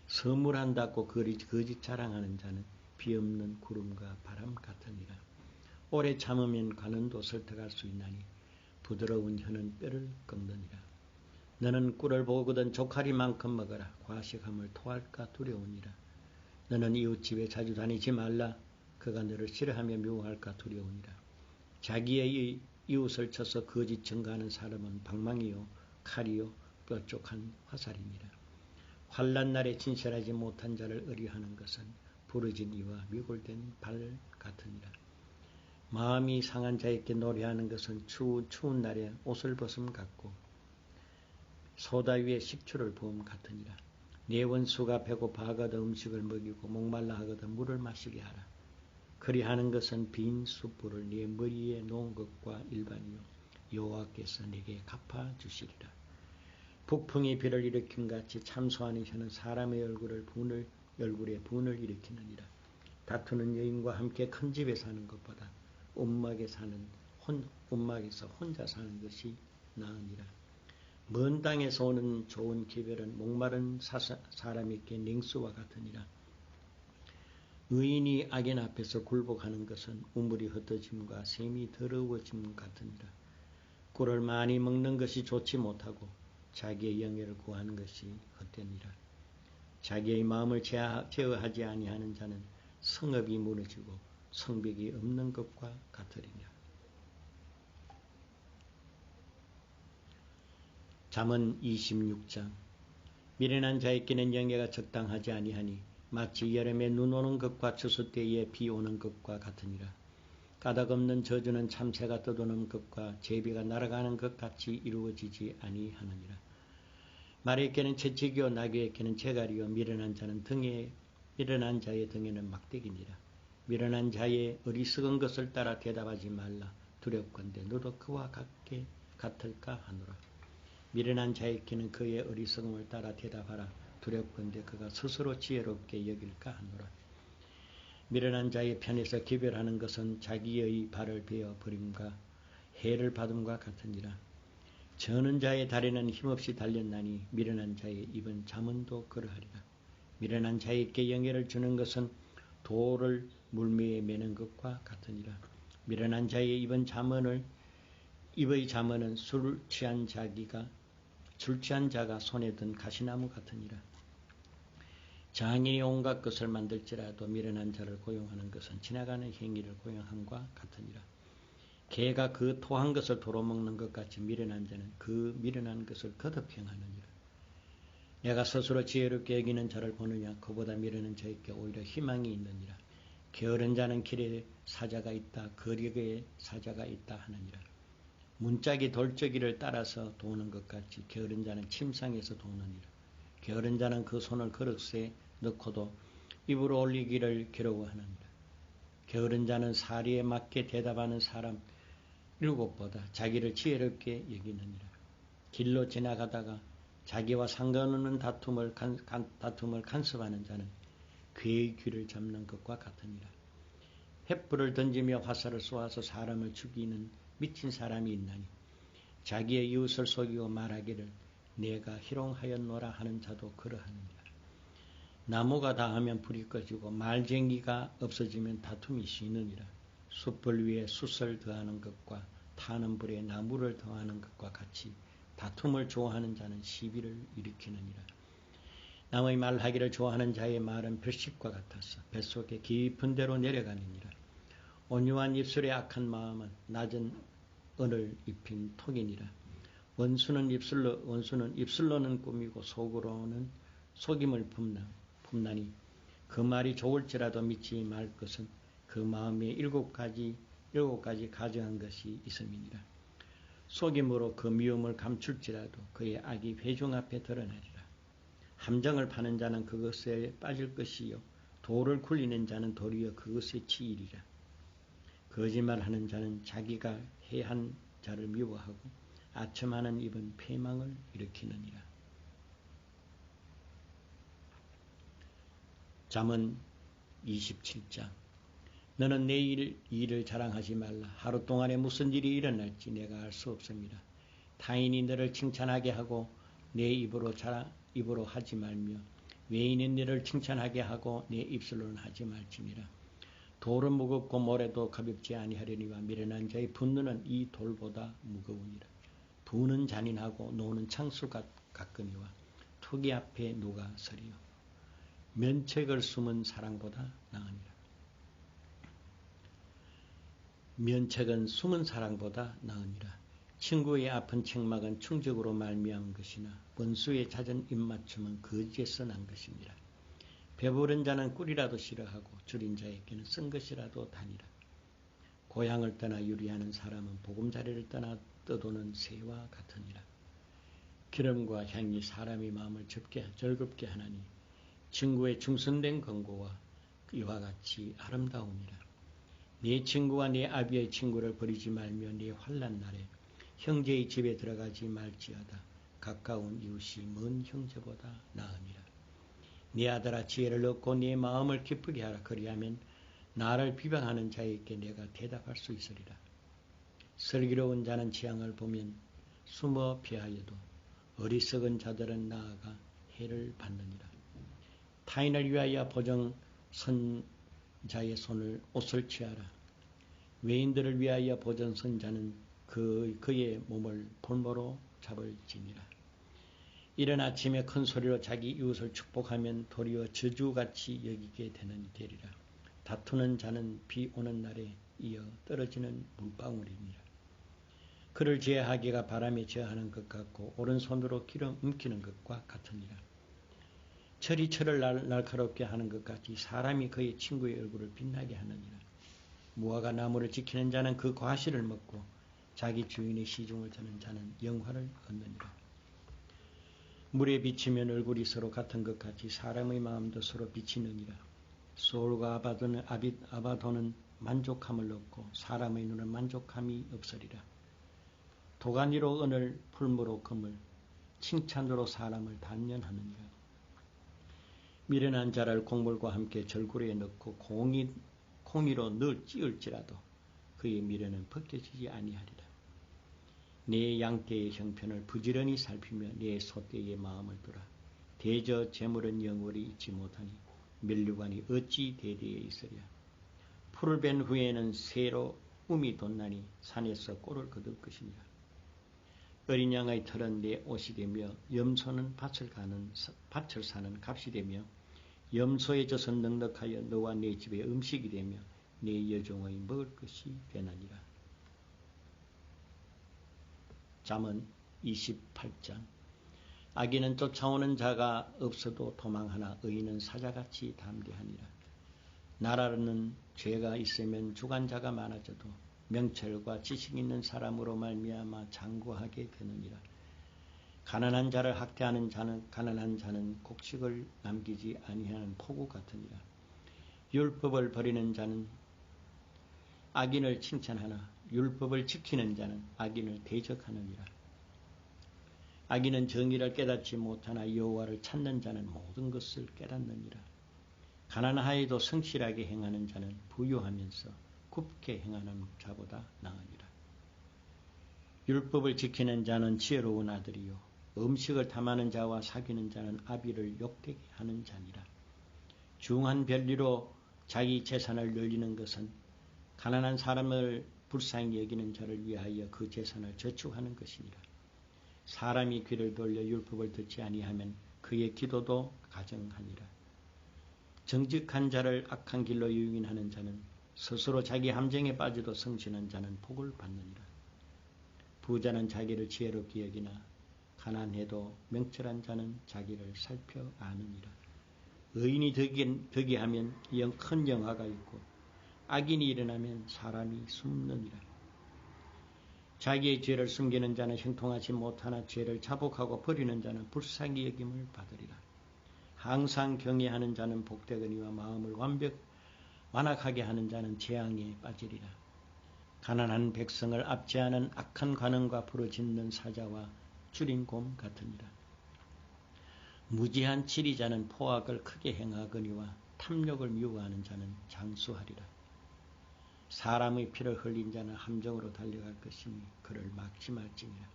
서물한다고 거짓 자랑하는 자는 비없는 구름과 바람 같으니라. 오래 참으면 관원도 설득할 수 있나니 부드러운 혀는 뼈를 꺾느니라. 너는 꿀을 보거든 조카리만큼 먹어라. 과식함을 토할까 두려우니라. 너는 이웃집에 자주 다니지 말라. 그가 너를 싫어하며 미워할까 두려우니라. 자기의 이웃을 쳐서 거짓 증거하는 사람은 방망이요 칼이요 뾰족한 화살이니라. 환난 날에 진실하지 못한 자를 의뢰하는 것은 부러진 이와 미골된 발 같으니라. 마음이 상한 자에게 노래하는 것은 추운 날에 옷을 벗음 같고 소다 위에 식초를 부음 같으니라. 네 원수가 배고파 하거든 음식을 먹이고 목말라 하거든 물을 마시게 하라. 그리하는 것은 빈 숯불을 네 머리에 놓은 것과 일반이요 여호와께서 네게 갚아주시리라. 북풍이 비를 일으킨 같이 참소하는 혀는 사람의 얼굴에 분을 일으키느니라. 다투는 여인과 함께 큰 집에 사는 것보다 움막에서 혼자 사는 것이 나으니라. 먼 땅에서 오는 좋은 기별은 목마른 사람에게 냉수와 같으니라. 의인이 악인 앞에서 굴복하는 것은 우물이 흩어짐과 샘이 더러워짐 같으니라. 꿀을 많이 먹는 것이 좋지 못하고 자기의 영예를 구하는 것이 헛되니라. 자기의 마음을 제어하지 아니하는 자는 성읍이 무너지고 성벽이 없는 것과 같으리라. 잠언 26장. 미련한 자에게는 영예가 적당하지 아니하니 마치 여름에 눈 오는 것과 추수 때에 비 오는 것과 같으니라. 까닭없는 저주는 참새가 떠도는 것과 제비가 날아가는 것 같이 이루어지지 아니하느니라. 말에게는 채찍이요 나귀에게는 재갈이요 미련한 자의 등에는 막대기니라. 미련한 자의 어리석은 것을 따라 대답하지 말라. 두렵건대 너도 그와 같을까 하노라. 미련한 자에게는 그의 어리석음을 따라 대답하라. 두렵건대 그가 스스로 지혜롭게 여길까 하노라. 미련한 자의 편에서 기별하는 것은 자기의 발을 베어 버림과 해를 받음과 같으니라. 저는 자의 다리는 힘없이 달렸나니 미련한 자의 입은 잠언도 그러하리라. 미련한 자에게 영예를 주는 것은 돌을 물매에 매는 것과 같으니라. 미련한 자의 입의 잠언은 술 취한 자가 손에 든 가시나무 같으니라. 장인이 온갖 것을 만들지라도 미련한 자를 고용하는 것은 지나가는 행위를 고용함과 같으니라. 개가 그 토한 것을 도로 먹는 것 같이 미련한 자는 그 미련한 것을 거듭 행하느니라. 내가 스스로 지혜롭게 여기는 자를 보느냐. 그보다 미련한 자에게 오히려 희망이 있느니라. 게으른 자는 길에 사자가 있다. 거리에 사자가 있다 하느니라. 문짝이 돌적이를 따라서 도는 것 같이 게으른 자는 침상에서 도느니라. 게으른 자는 그 손을 그릇에 넣고도 입으로 올리기를 괴로워하느니라. 게으른 자는 사리에 맞게 대답하는 사람 7보다 자기를 지혜롭게 여기느니라. 길로 지나가다가 자기와 상관없는 다툼을 간섭하는 자는 그의 귀를 잡는 것과 같으니라. 횃불을 던지며 화살을 쏘아서 사람을 죽이는 미친 사람이 있나니 자기의 이웃을 속이고 말하기를 내가 희롱하였노라 하는 자도 그러하느니라. 나무가 다하면 불이 꺼지고 말쟁이가 없어지면 다툼이 쉬느니라. 숯불 위에 숯을 더하는 것과 타는 불에 나무를 더하는 것과 같이 다툼을 좋아하는 자는 시비를 일으키느니라. 남의 말하기를 좋아하는 자의 말은 별식과 같아서 뱃속에 깊은 데로 내려가느니라. 온유한 입술의 악한 마음은 낮은 은을 입힌 톡이니라. 원수는 입술로는 꾸미고 속으로는 속임을 품나니 그 말이 좋을지라도 믿지 말 것은 그 마음에 일곱 가지 가정한 것이 있음이니라. 속임으로 그 미움을 감출지라도 그의 악이 회중 앞에 드러나리라. 함정을 파는 자는 그것에 빠질 것이요 돌을 굴리는 자는 도리어 그것에 치이리라. 거짓말하는 자는 자기가 해한 자를 미워하고 아첨하는 입은 패망을 일으키느니라. 잠언 27장. 너는 내일 일을 자랑하지 말라. 하루 동안에 무슨 일이 일어날지 내가 알 수 없습니다. 타인이 너를 칭찬하게 하고 내 입으로 하지 말며 외인이 너를 칭찬하게 하고 내 입술로는 하지 말지니라. 돌은 무겁고 모래도 가볍지 아니하려니와 미련한 자의 분노는 이 돌보다 무거우니라. 부는 잔인하고 노는 창수 같거니와 투기 앞에 누가 서리요. 면책을 숨은 사랑보다 나으니라. 면책은 숨은 사랑보다 나으니라. 친구의 아픈 책망은 충적으로 말미암은 것이나 원수의 잦은 입맞춤은 거짓에서 난 것이니라. 배부른 자는 꿀이라도 싫어하고 줄인 자에게는 쓴 것이라도 다니라. 고향을 떠나 유리하는 사람은 보금자리를 떠나 떠도는 새와 같으니라. 기름과 향이 사람의 마음을 즐겁게 하나니 친구의 충성된 권고와 이와 같이 아름다움이라. 네 친구와 네 아비의 친구를 버리지 말며 네 환난 날에 형제의 집에 들어가지 말지어다. 가까운 이웃이 먼 형제보다 나으니라. 네 아들아 지혜를 얻고 네 마음을 기쁘게 하라. 그리하면 나를 비방하는 자에게 내가 대답할 수 있으리라. 슬기로운 자는 재앙을 보면 숨어 피하여도 어리석은 자들은 나아가 해를 받느니라. 타인을 위하여 보정 선 자의 옷을 취하라. 외인들을 위하여 보정 선 자는 그의 몸을 볼모로 잡을지니라. 이른 아침에 큰 소리로 자기 이웃을 축복하면 도리어 저주같이 여기게 되리라. 다투는 자는 비 오는 날에 이어 떨어지는 물방울이니라. 그를 제하기가 바람에 제하는 것 같고 오른손으로 기름 움키는 것과 같으니라. 철이 철을 날카롭게 하는 것 같이 사람이 그의 친구의 얼굴을 빛나게 하느니라. 무화과 나무를 지키는 자는 그 과실을 먹고 자기 주인의 시중을 드는 자는 영화를 얻느니라. 물에 비치면 얼굴이 서로 같은 것 같이 사람의 마음도 서로 비치느니라. 소울과 아바도는 만족함을 얻고 사람의 눈은 만족함이 없으리라. 도가니로 은을 풀무로 금을 칭찬으로 사람을 단련하느니라. 미련한 자를 곡물과 함께 절구레에 넣고 콩이로 늘 찌을지라도 그의 미련은 벗겨지지 아니하리라. 네 양떼의 형편을 부지런히 살피며 네 소떼의 마음을 두라. 대저 재물은 영원히 잊지 못하니 면류관이 어찌 대대에 있으랴. 풀을 벤 후에는 새로 움이 돋나니 산에서 꼴을 거둘 것이니라. 어린 양의 털은 내 옷이 되며 염소는 밭을 사는 값이 되며 염소의 젖은 넉넉하여 너와 네 집의 음식이 되며 네 여종의 먹을 것이 되나니라. 잠언 28장. 악인은 쫓아오는 자가 없어도 도망하나 의인은 사자같이 담대하니라. 나라는 죄가 있으면 주관자가 많아져도 명철과 지식 있는 사람으로 말미암아 장구하게 되느니라. 가난한 자를 학대하는 자는 곡식을 남기지 아니하는 폭우 같으니라. 율법을 버리는 자는 악인을 칭찬하나 율법을 지키는 자는 악인을 대적하느니라. 악인은 정의를 깨닫지 못하나 여호와를 찾는 자는 모든 것을 깨닫느니라. 가난하여도 성실하게 행하는 자는 부유하면서 굽게 행하는 자보다 나으니라. 율법을 지키는 자는 지혜로운 아들이요 음식을 탐하는 자와 사귀는 자는 아비를 욕되게 하는 자니라. 중한 별리로 자기 재산을 늘리는 것은 가난한 사람을 불쌍히 여기는 자를 위하여 그 재산을 저축하는 것이니라. 사람이 귀를 돌려 율법을 듣지 아니하면 그의 기도도 가정하니라. 정직한 자를 악한 길로 유인하는 자는 스스로 자기 함정에 빠져도 성실한 자는 복을 받느니라. 부자는 자기를 지혜롭게 여기나 가난해도 명철한 자는 자기를 살펴 아느니라. 의인이 덕이하면 큰 영화가 있고 악인이 일어나면 사람이 숨느니라. 자기의 죄를 숨기는 자는 형통하지 못하나 죄를 자복하고 버리는 자는 불쌍히 여김을 받으리라. 항상 경외하는 자는 복되거니와 마음을 완악하게 하는 자는 재앙에 빠지리라. 가난한 백성을 압제하는 악한 관원과 부르짖는 사자와 줄인 곰 같으니라. 무지한 치리자는 포악을 크게 행하거니와 탐욕을 미워하는 자는 장수하리라. 사람의 피를 흘린 자는 함정으로 달려갈 것이니 그를 막지 말지니라.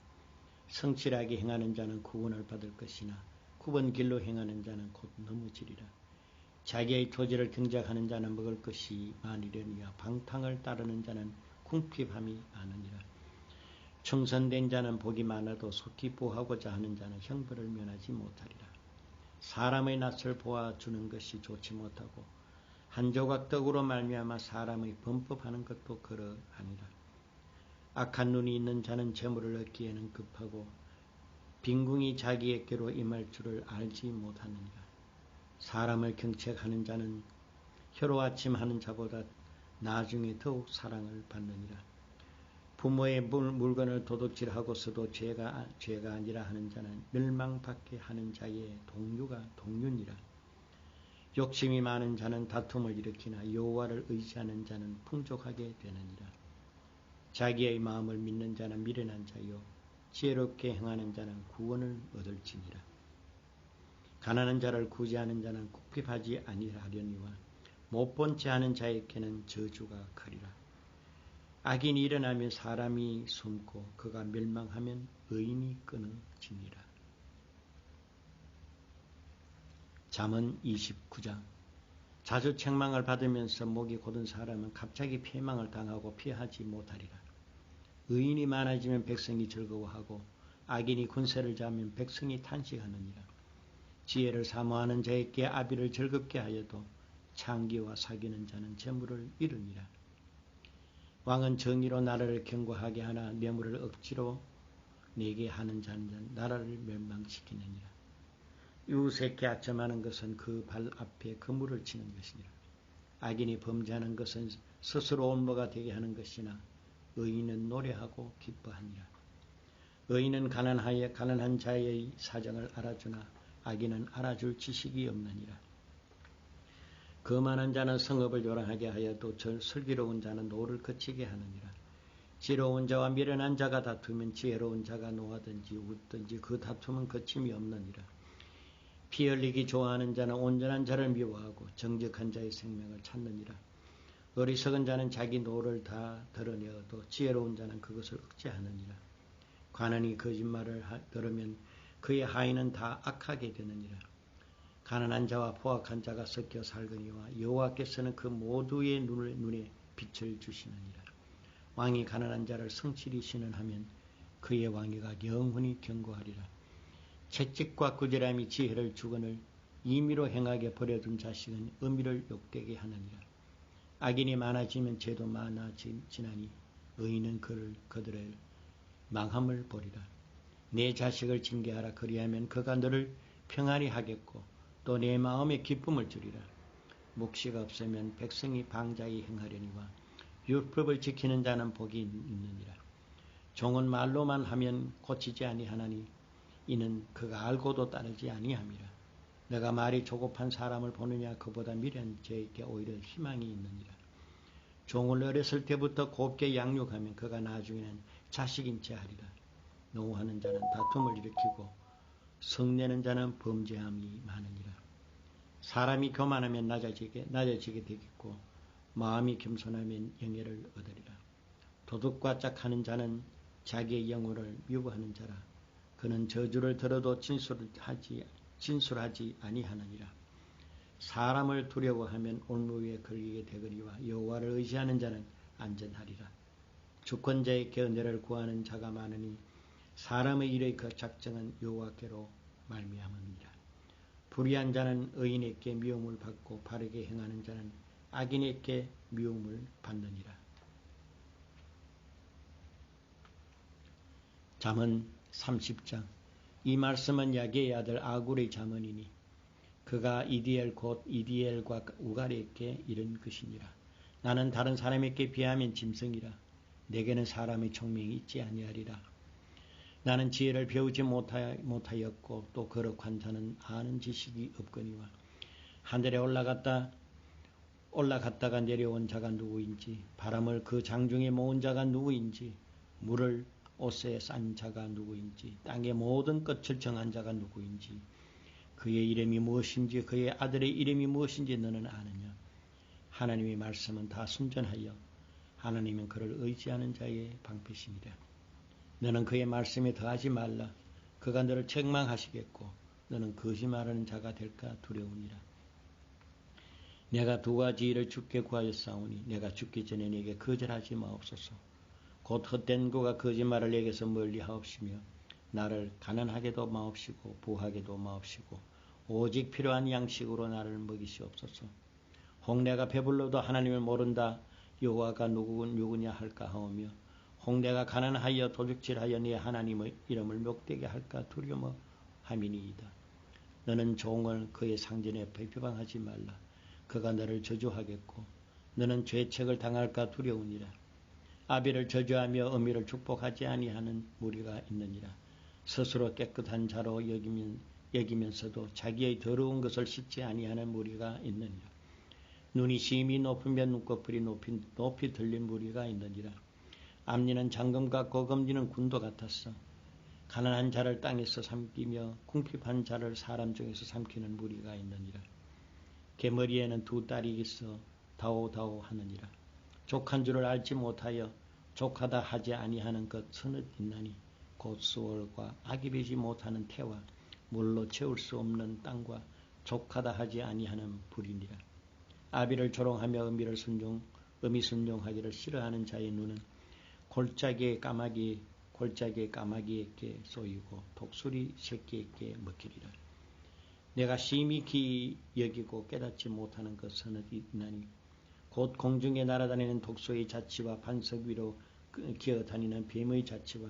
성실하게 행하는 자는 구원을 받을 것이나 굽은 길로 행하는 자는 곧 넘어지리라. 자기의 토지를 경작하는 자는 먹을 것이 많으려니와 방탕을 따르는 자는 궁핍함이 많으니라. 청선된 자는 복이 많아도 속히 보하고자 하는 자는 형벌을 면하지 못하리라. 사람의 낯을 보아주는 것이 좋지 못하고 한 조각 떡으로 말미암아 사람의 범법하는 것도 그러하니라. 악한 눈이 있는 자는 재물을 얻기에는 급하고 빈궁이 자기에게로 임할 줄을 알지 못하느니라. 사람을 경책하는 자는 혀로아침하는 자보다 나중에 더욱 사랑을 받느니라. 부모의 물건을 도둑질하고서도 죄가 아니라 하는 자는 멸망받게 하는 자의 동류니라. 욕심이 많은 자는 다툼을 일으키나 여호와를 의지하는 자는 풍족하게 되느니라. 자기의 마음을 믿는 자는 미련한 자요 지혜롭게 행하는 자는 구원을 얻을지니라. 가난한 자를 구제하는 자는 궁핍하지 아니하려니와 못본 채 하는 자에게는 저주가 크리라. 악인이 일어나면 사람이 숨고 그가 멸망하면 의인이 끊어지니라. 잠언 29장. 자주 책망을 받으면서 목이 곧은 사람은 갑자기 패망을 당하고 피하지 못하리라. 의인이 많아지면 백성이 즐거워하고 악인이 군세를 잡으면 백성이 탄식하느니라. 지혜를 사모하는 자에게 아비를 즐겁게 하여도 창기와 사귀는 자는 재물을 잃으니라. 왕은 정의로 나라를 견고하게 하나 뇌물을 억지로 내게 하는 자는 나라를 멸망시키느니라. 이웃에게 악점하는 것은 그 발 앞에 그물을 치는 것이니라. 악인이 범죄하는 것은 스스로 올무가 되게 하는 것이나 의인은 노래하고 기뻐하니라. 의인은 가난한 자의 사정을 알아주나 악인은 알아줄 지식이 없느니라. 거만한 자는 성읍을 요란하게 하여도 슬기로운 자는 노를 거치게 하느니라. 지혜로운 자와 미련한 자가 다투면 지혜로운 자가 노하든지 웃든지 그 다툼은 거침이 없느니라. 피 흘리기 좋아하는 자는 온전한 자를 미워하고 정직한 자의 생명을 찾느니라. 어리석은 자는 자기 노를 다 드러내어도 지혜로운 자는 그것을 억제하느니라. 관원이 거짓말을 들으면 그의 하인은 다 악하게 되느니라. 가난한 자와 포악한 자가 섞여 살거니와 여호와께서는 그 모두의 눈에 빛을 주시느니라. 왕이 가난한 자를 성실히 신원하면 그의 왕위가 영원히 견고하리라. 채찍과 꾸지람이 지혜를 주거늘 임의로 행하게 버려둔 자식은 의미를 욕되게 하느니라. 악인이 많아지면 죄도 많아지나니 의인은 그들의 망함을 보리라. 내 자식을 징계하라. 그리하면 그가 너를 평안히 하겠고 또 내 마음에 기쁨을 주리라. 묵시가 없으면 백성이 방자히 행하려니와 율법을 지키는 자는 복이 있느니라. 종은 말로만 하면 고치지 아니하나니 이는 그가 알고도 따르지 아니함이라. 내가 말이 조급한 사람을 보느냐 그보다 미련한 자에게 오히려 희망이 있느니라. 종을 어렸을 때부터 곱게 양육하면 그가 나중에는 자식인 채 하리라. 노하는 자는 다툼을 일으키고 성내는 자는 범죄함이 많으니라. 사람이 교만하면 낮아지게 되겠고 마음이 겸손하면 영예를 얻으리라. 도둑과 짝하는 자는 자기의 영혼을 미워하는 자라. 그는 저주를 들어도 진술하지 아니하느니라. 사람을 두려워하면 올무위에 걸리게 되거니와 여호와를 의지하는 자는 안전하리라. 주권자에게 은혜를 구하는 자가 많으니 사람의 일의 그 작정은 여호와께로 말미암음이라. 불의한 자는 의인에게 미움을 받고 바르게 행하는 자는 악인에게 미움을 받느니라. 잠언 30장. 이 말씀은 야게의 아들 아굴의 잠언이니 그가 이디엘 곧 이디엘과 우갈에게 이른 것이니라. 나는 다른 사람에게 비하면 짐승이라. 내게는 사람의 총명이 있지 아니하리라. 나는 지혜를 배우지 못하였고 또 거룩한 자는 아는 지식이 없거니와 하늘에 올라갔다가 내려온 자가 누구인지 바람을 그 장중에 모은 자가 누구인지 물을 옷에 싼 자가 누구인지 땅의 모든 끝을 정한 자가 누구인지 그의 이름이 무엇인지 그의 아들의 이름이 무엇인지 너는 아느냐. 하나님의 말씀은 다 순전하여 하나님은 그를 의지하는 자의 방패시니라. 너는 그의 말씀에 더하지 말라. 그가 너를 책망하시겠고 너는 거짓말하는 자가 될까 두려우니라. 내가 두 가지 일을 주께 구하였사오니 내가 죽기 전에 네게 거절하지 마옵소서. 곧 헛된 구가 거짓말을 내게서 멀리하옵시며 나를 가난하게도 마옵시고 부하게도 마옵시고 오직 필요한 양식으로 나를 먹이시옵소서. 홍내가 배불러도 하나님을 모른다. 여호와가 누구냐 할까 하오며 홍내가 가난하여 도둑질하여 네 하나님의 이름을 목되게 할까 두려워함이니이다. 너는 종을 그의 상전 옆에 비방하지 말라. 그가 너를 저주하겠고 너는 죄책을 당할까 두려우니라. 아비를 저주하며 어미를 축복하지 아니하는 무리가 있느니라. 스스로 깨끗한 자로 여기면서도 자기의 더러운 것을 씻지 아니하는 무리가 있느니라. 눈이 심히 높으면 눈꺼풀이 높이 들린 무리가 있느니라. 앞니는 장금과 거금지는 군도 같았어. 가난한 자를 땅에서 삼키며 궁핍한 자를 사람 중에서 삼키는 무리가 있느니라. 개머리에는 두 딸이 있어 다오다오 하느니라. 족한 줄을 알지 못하여 족하다 하지 아니하는 것 서너 있나니 곧 수월과 악이 배지 못하는 태와 물로 채울 수 없는 땅과 족하다 하지 아니하는 불이니라. 아비를 조롱하며 어미 순종하기를 싫어하는 자의 눈은 골짜기의 까마귀에게 쏘이고 독수리 새끼에게 먹히리라. 내가 심히 기이 여기고 깨닫지 못하는 것 서너 있나니 곧 공중에 날아다니는 독수리의 자치와 반석 위로 기어다니는 뱀의 자치와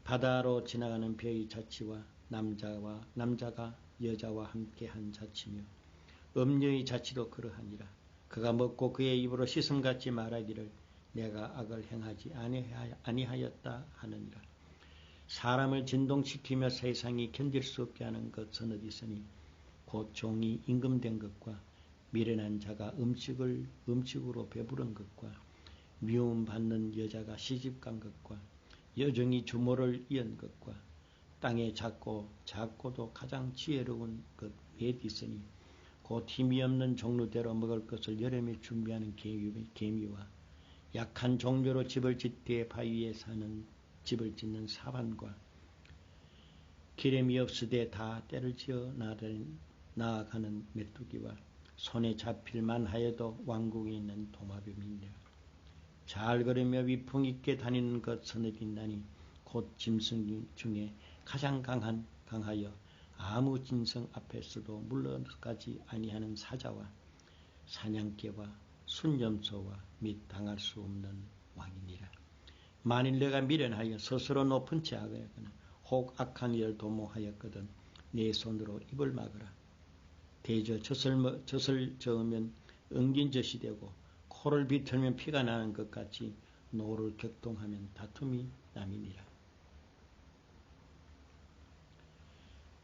바다로 지나가는 배의 자치와 남자가 여자와 함께한 자치며 음녀의 자치도 그러하니라. 그가 먹고 그의 입으로 씻음같이 말하기를 내가 악을 행하지 아니하였다 하느니라. 사람을 진동시키며 세상이 견딜 수 없게 하는 것 서너 있으니 곧 종이 임금된 것과 미련한 자가 음식으로 배부른 것과 미움받는 여자가 시집간 것과 여종이 주모를 이은 것과 땅에 작고도 가장 지혜로운 것 몇 있으니 곧 힘이 없는 종류대로 먹을 것을 여름에 준비하는 개미와 약한 종류로 집을 짓되 바위에 사는 집을 짓는 사반과 기름이 없으되 다 때를 지어 나아가는 메뚜기와 손에 잡힐만 하여도 왕국에 있는 도마뱀이니라. 잘 걸으며 위풍 있게 다니는 것 서너 있나니 곧 짐승 중에 가장 강하여 아무 짐승 앞에서도 물러가지 아니하는 사자와 사냥개와 순념소와 및 당할 수 없는 왕이니라. 만일 내가 미련하여 스스로 높은 채 하거나 혹 악한 일을 도모하였거든 내 손으로 입을 막으라. 대저 젖을 저으면 엉긴 젖이 되고 코를 비틀면 피가 나는 것 같이 노를 격동하면 다툼이 남이니라.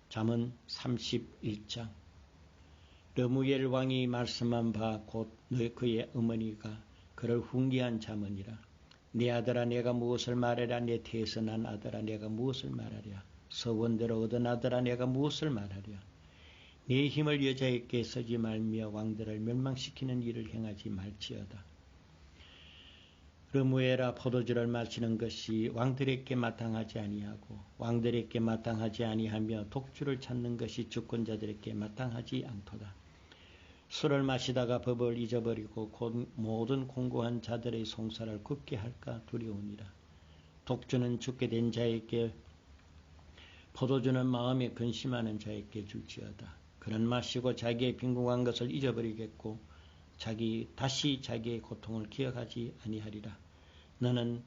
잠언 31장. 르무엘 왕이 말씀한 바 곧 그의 어머니가 그를 훈계한 자문이라. 내 아들아 내가 무엇을 말하랴. 내 태에서 난 아들아 내가 무엇을 말하랴. 서원대로 얻은 아들아 내가 무엇을 말하랴. 내 힘을 여자에게 쓰지 말며 왕들을 멸망시키는 일을 행하지 말지어다. 르무에라. 포도주를 마시는 것이 왕들에게 마땅하지 아니하고 왕들에게 마땅하지 아니하며 독주를 찾는 것이 주권자들에게 마땅하지 않도다. 술을 마시다가 법을 잊어버리고 곧 모든 공고한 자들의 송사를 굽게 할까 두려우니라. 독주는 죽게 된 자에게, 포도주는 마음에 근심하는 자에게 줄지어다. 그는 마시고 자기의 빈궁한 것을 잊어버리겠고 다시 자기의 고통을 기억하지 아니하리라. 너는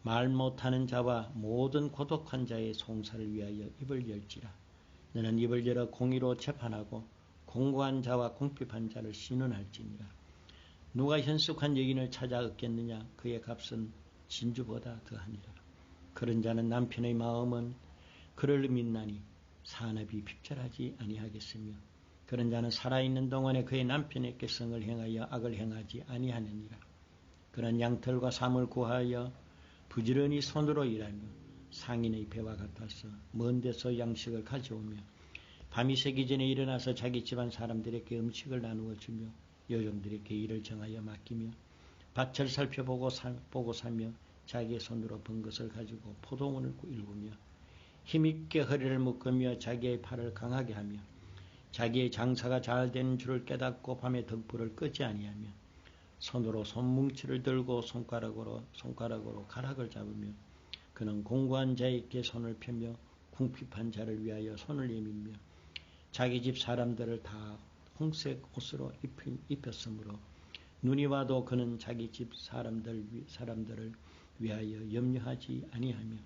말 못하는 자와 모든 고독한 자의 송사를 위하여 입을 열지라. 너는 입을 열어 공의로 재판하고 공고한 자와 궁핍한 자를 신원할지니라. 누가 현숙한 여인을 찾아 얻겠느냐. 그의 값은 진주보다 더하니라. 그런 자는 남편의 마음은 그를 믿나니 산업이 핍절하지 아니하겠으며 그런 자는 살아있는 동안에 그의 남편에게 성을 행하여 악을 행하지 아니하느니라. 그는 양털과 삼을 구하여 부지런히 손으로 일하며 상인의 배와 같아서 먼 데서 양식을 가져오며 밤이 새기 전에 일어나서 자기 집안 사람들에게 음식을 나누어 주며 여종들에게 일을 정하여 맡기며 밭을 살펴보고 사며 자기의 손으로 번 것을 가지고 포도원을 일구며 힘있게 허리를 묶으며 자기의 팔을 강하게 하며 자기의 장사가 잘 되는 줄을 깨닫고 밤에 덕불을 끄지 아니하며 손으로 손뭉치를 들고 손가락으로 가락을 잡으며 그는 공고한 자에게 손을 펴며 궁핍한 자를 위하여 손을 내밀며 자기 집 사람들을 다 홍색 옷으로 입혔으므로 눈이 와도 그는 자기 집 사람들을 위하여 염려하지 아니하며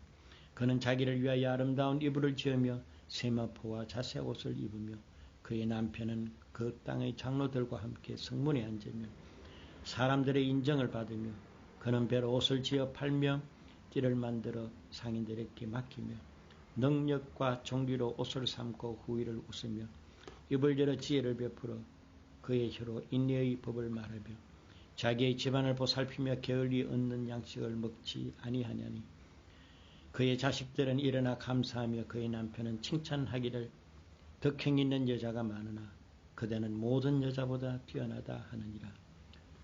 그는 자기를 위하여 아름다운 이불을 지으며 세마포와 자색 옷을 입으며 그의 남편은 그 땅의 장로들과 함께 성문에 앉으며 사람들의 인정을 받으며 그는 배로 옷을 지어 팔며 띠를 만들어 상인들에게 맡기며 능력과 종리로 옷을 삼고 후의를 웃으며 입을 열어 지혜를 베풀어 그의 혀로 인내의 법을 말하며 자기의 집안을 보살피며 게을리 얻는 양식을 먹지 아니하냐니 그의 자식들은 일어나 감사하며 그의 남편은 칭찬하기를 덕행 있는 여자가 많으나 그대는 모든 여자보다 뛰어나다 하느니라.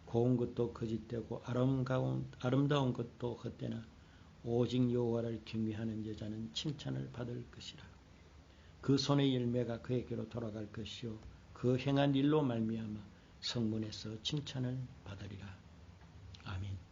고운 것도 거짓되고 아름다운 것도 헛되나 오직 여호와를 경외하는 여자는 칭찬을 받을 것이라. 그 손의 열매가 그에게로 돌아갈 것이요 그 행한 일로 말미암아 성문에서 칭찬을 받으리라. 아멘.